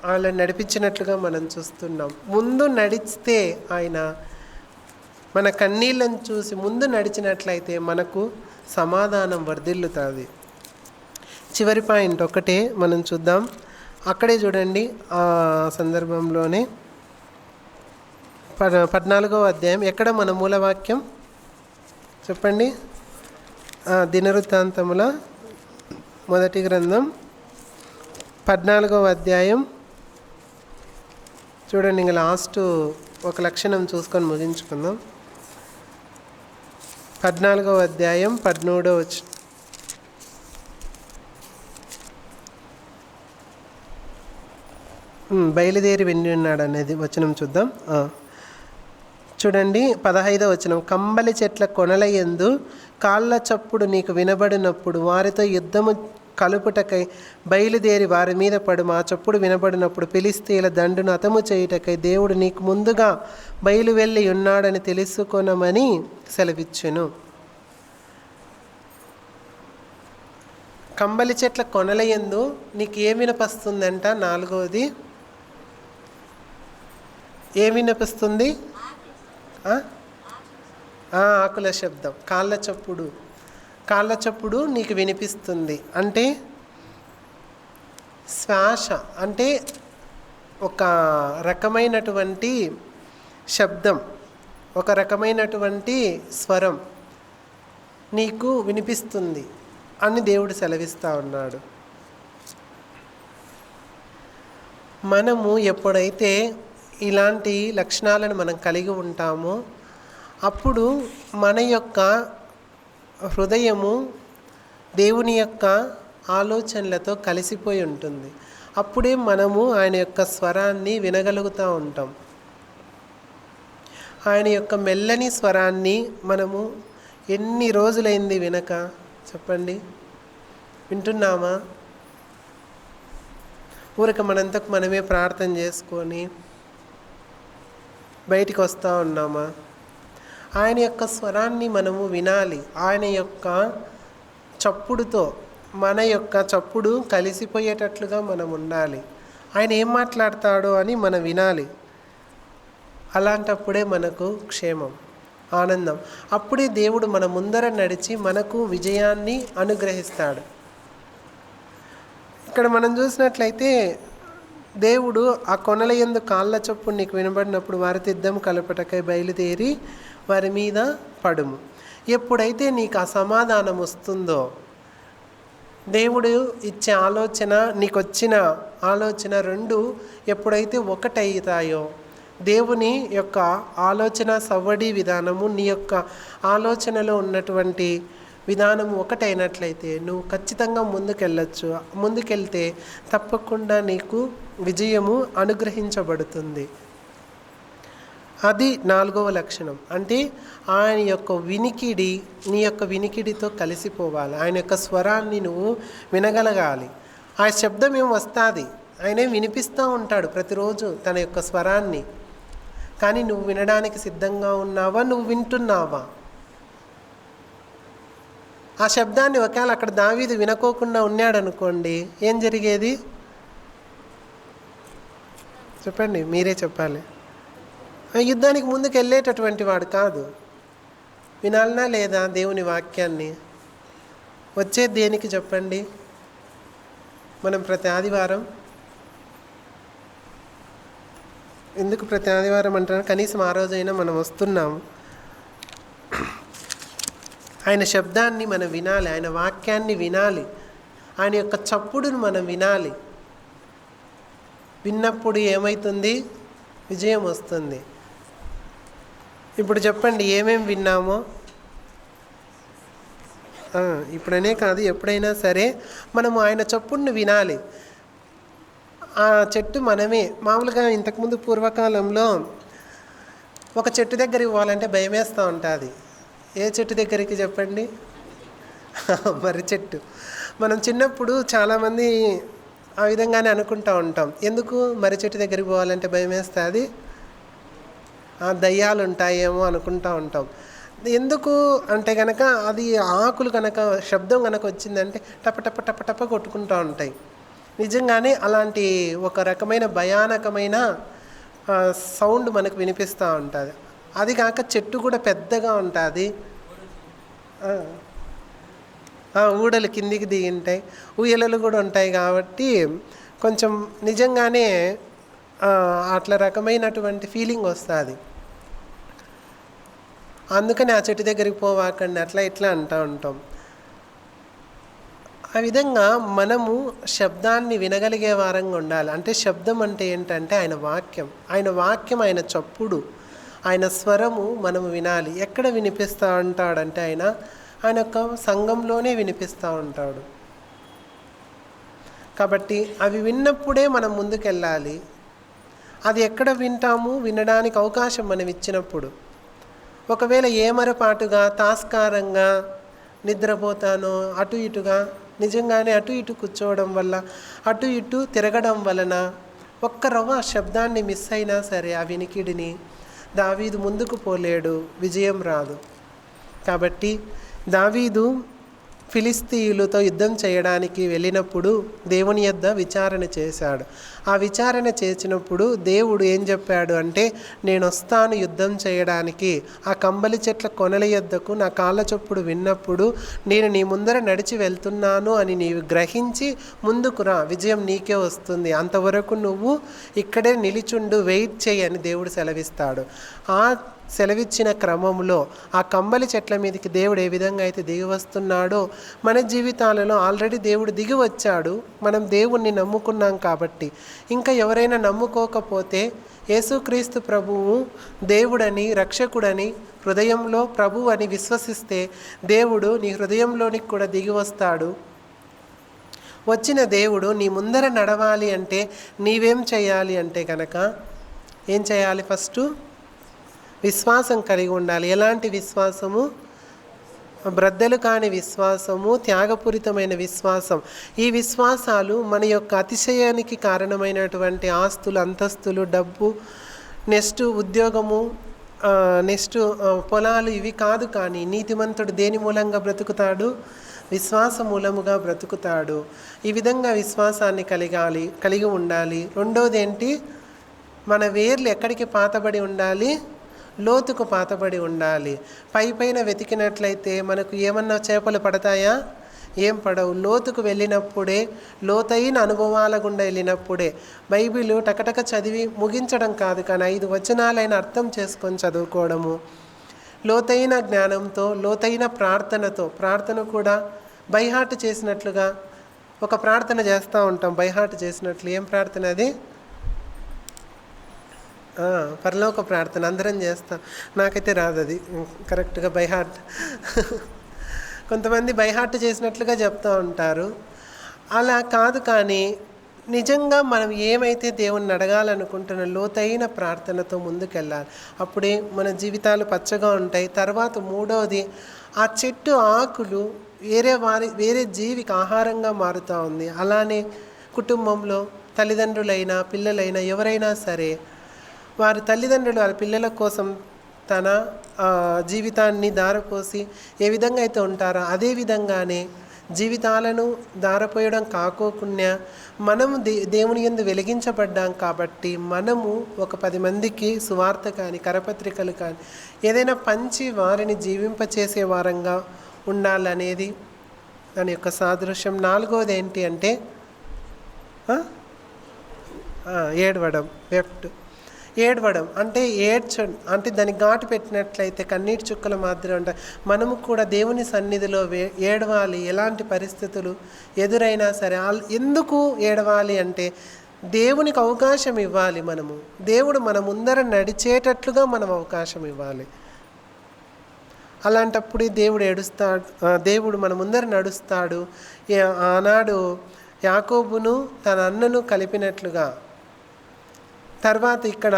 వాళ్ళని నడిపించినట్లుగా మనం చూస్తున్నాం. ముందు నడిస్తే ఆయన మన కన్నీళ్ళను చూసి ముందు నడిచినట్లయితే మనకు సమాధానం వర్ధిల్లుతుంది. చివరి పాయింట్ ఒకటే మనం చూద్దాం. అక్కడే చూడండి, ఆ సందర్భంలోనే 14వ అధ్యాయం. ఎక్కడ మన మూలవాక్యం చెప్పండి? దినవృత్తాంతముల మొదటి గ్రంథం 14వ అధ్యాయం చూడండి. ఇంకా లాస్ట్ ఒక లక్షణం చూసుకొని ముగించుకుందాం. 14వ అధ్యాయం 13వ వచనం. బయలుదేరి వెండి ఉన్నాడు అనేది వచనం చూద్దాం. చూడండి 15వ వచనం. కంబలి చెట్ల కొనల యందు కాళ్ళ చప్పుడు నీకు వినబడినప్పుడు వారితో యుద్ధము కలుపుటకై బయలుదేరి వారి మీద పడు. ఆ చప్పుడు వినబడినప్పుడు ఫిలిష్తీయుల దండును హతము చేయుటకై దేవుడు నీకు ముందుగా బయలు వెళ్ళి ఉన్నాడని తెలుసుకొనమని సెలవిచ్చెను. కంబలి చెట్ల కొనల యందు నీకు ఏం వినపస్తుందంట? 4వది ఏం వినిపిస్తుంది? ఆకుల శబ్దం, కాళ్ళ చప్పుడు. కాళ్ళ చప్పుడు నీకు వినిపిస్తుంది అంటే శ్వాస, అంటే ఒక రకమైనటువంటి శబ్దం, ఒక రకమైనటువంటి స్వరం నీకు వినిపిస్తుంది అని దేవుడు సెలవిస్తూ ఉన్నాడు. మనము ఎప్పుడైతే ఇలాంటి లక్షణాలను మనం కలిగి ఉంటామో అప్పుడు మన యొక్క హృదయము దేవుని యొక్క ఆలోచనలతో కలిసిపోయి ఉంటుంది. అప్పుడే మనము ఆయన యొక్క స్వరాన్ని వినగలుగుతూ ఉంటాం. ఆయన యొక్క మెల్లని స్వరాన్ని మనము ఎన్ని రోజులైంది వినక? చెప్పండి, వింటున్నామా? ఊరికి మనంతకు మనమే ప్రార్థన చేసుకొని బయటికి వస్తూ ఉన్నామా? ఆయన యొక్క స్వరాన్ని మనము వినాలి. ఆయన యొక్క చప్పుడుతో మన యొక్క చప్పుడు కలిసిపోయేటట్లుగా మనం ఉండాలి. ఆయన ఏం మాట్లాడతాడో అని మనం వినాలి. అలాంటప్పుడే మనకు క్షేమం, ఆనందం. అప్పుడే దేవుడు మన ముందర నడిచి మనకు విజయాన్ని అనుగ్రహిస్తాడు. ఇక్కడ మనం చూసినట్లయితే దేవుడు ఆ కొనల యందు కాళ్ళ చప్పుడు నీకు వినబడినప్పుడు వారితో యుద్ధం కలుపుటకై బయలుదేరి వారి మీద పడుము. ఎప్పుడైతే నీకు ఆ సమాధానం వస్తుందో, దేవుడు ఇచ్చే ఆలోచన, నీకు వచ్చిన ఆలోచన రెండు ఎప్పుడైతే ఒకటవుతాయో, దేవుని యొక్క ఆలోచన సవ్వడి విధానము నీ యొక్క ఆలోచనలో ఉన్నటువంటి విధానము ఒకటైనట్లయితే నువ్వు ఖచ్చితంగా ముందుకెళ్ళచ్చు. ముందుకెళ్తే తప్పకుండా నీకు విజయము అనుగ్రహించబడుతుంది. అది 4వ లక్షణం. అంటే ఆయన యొక్క వినికిడి నీ యొక్క వినికిడితో కలిసిపోవాలి. ఆయన యొక్క స్వరాన్ని నువ్వు వినగలగాలి. ఆ శబ్దం ఏం వస్తుంది, ఆయనే వినిపిస్తూ ఉంటాడు ప్రతిరోజు తన యొక్క స్వరాన్ని. కానీ నువ్వు వినడానికి సిద్ధంగా ఉన్నావా, నువ్వు వింటున్నావా? ఆ శబ్దాన్ని ఒకవేళ అక్కడ దావీదు వినుకోకుండా ఉన్నాడనుకోండి, ఏం జరిగేది చెప్పండి, మీరే చెప్పాలి. యుద్ధానికి ముందుకు వెళ్ళేటటువంటి వాడు కాదు. వినాలనా లేదా దేవుని వాక్యాన్ని? వచ్చేది దేనికి చెప్పండి? మనం ప్రతి ఆదివారం ఎందుకు ప్రతి ఆదివారం అంటారు? కనీసం ఆ రోజైనా మనం వస్తున్నాము. ఆయన శబ్దాన్ని మనం వినాలి, ఆయన వాక్యాన్ని వినాలి, ఆయన యొక్క చప్పుడును మనం వినాలి. విన్నప్పుడు ఏమవుతుంది? విజయం వస్తుంది. ఇప్పుడు చెప్పండి, ఏమేమి విన్నామో. ఇప్పుడనే కాదు, ఎప్పుడైనా సరే మనము ఆయన చప్పుడును వినాలి. ఆ చెట్టు మనమే. మామూలుగా ఇంతకుముందు పూర్వకాలంలో ఒక చెట్టు దగ్గరికి పోవాలంటే భయం వేస్తూ ఉంటుంది. ఏ చెట్టు దగ్గరికి చెప్పండి? మర్రి చెట్టు. మనం చిన్నప్పుడు చాలామంది ఆ విధంగానే అనుకుంటూ ఉంటాం. ఎందుకు మర్రి చెట్టు దగ్గరికి పోవాలంటే భయం వేస్తుంది? దయ్యాలు ఉంటాయేమో అనుకుంటూ ఉంటాం. ఎందుకు అంటే కనుక అది ఆకులు కనుక శబ్దం కనుక వచ్చిందంటే టప టప టప టప కొట్టుకుంటూ ఉంటాయి. నిజంగానే అలాంటి ఒక రకమైన భయానకమైన సౌండ్ మనకు వినిపిస్తూ ఉంటుంది. అది కాక చెట్టు కూడా పెద్దగా ఉంటుంది. ఊడలు కిందికి దిగి ఉంటాయి, ఊయలలు కూడా ఉంటాయి. కాబట్టి కొంచెం నిజంగానే అట్లా రకమైనటువంటి ఫీలింగ్ వస్తుంది. అందుకని ఆ చెట్టు దగ్గరికి పోవాకండి అట్లా ఇట్లా అంటూ ఉంటాం. ఆ విధంగా మనము శబ్దాన్ని వినగలిగే వారంగా ఉండాలి. అంటే శబ్దం అంటే ఏంటంటే ఆయన వాక్యం. ఆయన వాక్యం, ఆయన చప్పుడు, ఆయన స్వరము మనము వినాలి. ఎక్కడ వినిపిస్తూ ఉంటాడంటే ఆయన యొక్క సంఘంలోనే వినిపిస్తూ ఉంటాడు. కాబట్టి అవి విన్నప్పుడే మనం ముందుకెళ్ళాలి. అది ఎక్కడ వింటాము? వినడానికి అవకాశం మనం ఇచ్చినప్పుడు. ఒకవేళ ఏమరపాటుగా, తాస్కారంగా నిద్రపోతానో, అటు ఇటుగా నిజంగానే అటు ఇటు కూర్చోవడం వల్ల, అటు ఇటు తిరగడం వలన ఒక్క రవ్వ శబ్దాన్ని మిస్ అయినా సరే ఆ వినికిడిని దావీదు ముందుకు పోలేడు, విజయం రాదు. కాబట్టి దావీదు ఫిలిస్తీయులతో యుద్ధం చేయడానికి వెళ్ళినప్పుడు దేవుని యొద్ద విచారణ చేశాడు. ఆ విచారణ చేసినప్పుడు దేవుడు ఏం చెప్పాడు అంటే, నేను వస్తాను యుద్ధం చేయడానికి, ఆ కంబలి చెట్ల కొనల యొద్దకు నా కాళ్ళ చప్పుడు విన్నప్పుడు నేను నీ ముందర నడిచి వెళ్తున్నాను అని నీవు గ్రహించి ముందుకు రా, విజయం నీకే వస్తుంది. అంతవరకు నువ్వు ఇక్కడే నిలిచుండు, వెయిట్ చేయి అని దేవుడు సెలవిస్తాడు. ఆ సెలవిచ్చిన క్రమంలో ఆ కంబలి చెట్ల మీదకి దేవుడు ఏ విధంగా అయితే దిగి వస్తున్నాడో మన జీవితాలలో ఆల్రెడీ దేవుడు దిగి వచ్చాడు. మనం దేవుణ్ణి నమ్ముకున్నాం కాబట్టి. ఇంకా ఎవరైనా నమ్ముకోకపోతే యేసుక్రీస్తు ప్రభువు దేవుడని, రక్షకుడని హృదయంలో ప్రభువు అని విశ్వసిస్తే దేవుడు నీ హృదయంలోనికి కూడా దిగి వస్తాడు. వచ్చిన దేవుడు నీ ముందర నడవాలి అంటే నీవేం చేయాలి అంటే కనుక ఏం చేయాలి? ఫస్ట్ విశ్వాసం కలిగి ఉండాలి. ఎలాంటి విశ్వాసము? బ్రద్దలు కాని విశ్వాసము, త్యాగపూరితమైన విశ్వాసం. ఈ విశ్వాసాలు మన యొక్క అతిశయానికి కారణమైనటువంటి ఆస్తులు, అంతస్తులు, డబ్బు, నెక్స్ట్ ఉద్యోగము, నెక్స్ట్ పొలాలు ఇవి కాదు. కానీ నీతిమంతుడు దేని మూలంగా బ్రతుకుతాడు? విశ్వాస మూలముగా బ్రతుకుతాడు. ఈ విధంగా విశ్వాసాన్ని కలిగి ఉండాలి. రెండోది ఏంటి? మన వేర్లు ఎక్కడికి పాతబడి ఉండాలి? లోతుకు పాతబడి ఉండాలి. పైన వెతికినట్లయితే మనకు ఏమన్నా చేపలు పడతాయా? ఏం పడవు. లోతుకు వెళ్ళినప్పుడే, లోతైన అనుభవాల గుండా వెళ్ళినప్పుడే. బైబిల్ టకటక చదివి ముగించడం కాదు, కానీ 5 వచనాలైన అర్థం చేసుకొని చదువుకోవడము, లోతైన జ్ఞానంతో, లోతైన ప్రార్థనతో, ప్రార్థన కూడా బైహార్ట్ చేసినట్లుగా ఒక ప్రార్థన చేస్తూ ఉంటాం బైహార్ట్ చేసినట్లు. ఏం ప్రార్థన అది? పరలోక ప్రార్థన అందరం చేస్తాం. నాకైతే రాదు అది కరెక్ట్గా బైహార్ట్. కొంతమంది బైహార్ట్ చేసినట్లుగా చెప్తూ ఉంటారు. అలా కాదు, కానీ నిజంగా మనం ఏమైతే దేవుణ్ణి అడగాలనుకుంటున్న లోతైన ప్రార్థనతో ముందుకెళ్ళాలి. అప్పుడే మన జీవితాలు పచ్చగా ఉంటాయి. తర్వాత మూడవది, ఆ చెట్టు ఆకులు వేరే జీవికి ఆహారంగా మారుతూ ఉంది. అలానే కుటుంబంలో తల్లిదండ్రులైనా పిల్లలైనా ఎవరైనా సరే వారి తల్లిదండ్రులు వారి పిల్లల కోసం తన జీవితాన్ని ధారపోసి ఏ విధంగా అయితే ఉంటారో అదే విధంగానే జీవితాలను ధారపోయడం కాకోకుండా మనము దేవుని యందు వెలిగించబడ్డాం కాబట్టి మనము ఒక 10 మందికి సువార్త కానీ కరపత్రికలు కానీ ఏదైనా పంచి వారిని జీవింపచేసే వారంగా ఉండాలనేది దాని యొక్క సాదృశ్యం. 4వది ఏంటి అంటే ఏడవడం. ఏడవడం అంటే అంటే దాన్ని ఘాటు పెట్టినట్లయితే కన్నీటి చుక్కల మాదిరి ఉంటాయి. మనము కూడా దేవుని సన్నిధిలో ఏడవాలి. ఎలాంటి పరిస్థితులు ఎదురైనా సరే. ఎందుకు ఏడవాలి అంటే దేవునికి అవకాశం ఇవ్వాలి. దేవుడు మన ముందర నడిచేటట్లుగా మనం అవకాశం ఇవ్వాలి. అలాంటప్పుడే దేవుడు ఏడుస్తాడు, దేవుడు మన ముందర నడుస్తాడు. ఆనాడు యాకోబును తన అన్నను కలిపినట్లుగా తర్వాత ఇక్కడ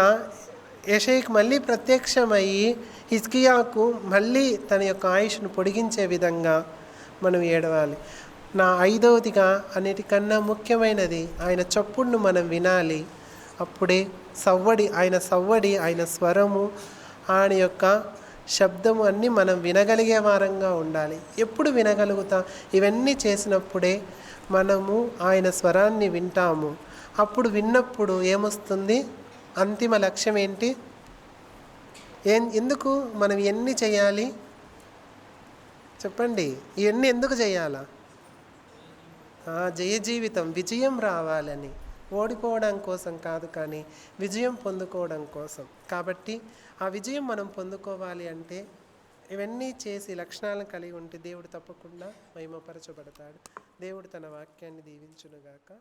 యెషయాకు మళ్ళీ ప్రత్యక్షమయ్యి హిజ్కియాకు మళ్ళీ తన యొక్క ఆయుష్ను పొడిగించే విధంగా మనం ఏడవాలి. 5వదిగా అన్నిటికన్నా ముఖ్యమైనది ఆయన చప్పుడును మనం వినాలి. అప్పుడే ఆయన స్వరము, ఆయన యొక్క శబ్దము అన్నీ మనం వినగలిగే వారంగా ఉండాలి. ఎప్పుడు వినగలుగుతాం? ఇవన్నీ చేసినప్పుడే మనము ఆయన స్వరాన్ని వింటాము. అప్పుడు విన్నప్పుడు ఏమొస్తుంది? అంతిమ లక్ష్యం ఏంటి? ఎందుకు మనం ఇవన్నీ చేయాలి చెప్పండి? ఇవన్నీ ఎందుకు చేయాలా? జయ జీవితం, విజయం రావాలని, ఓడిపోవడం కోసం కాదు, కానీ విజయం పొందుకోవడం కోసం. కాబట్టి ఆ విజయం మనం పొందుకోవాలి అంటే ఇవన్నీ చేసి లక్షణాలను కలిగి ఉంటే దేవుడు తప్పకుండా మహిమపరచబడతాడు. దేవుడు తన వాక్యాన్ని దీవించునుగాక.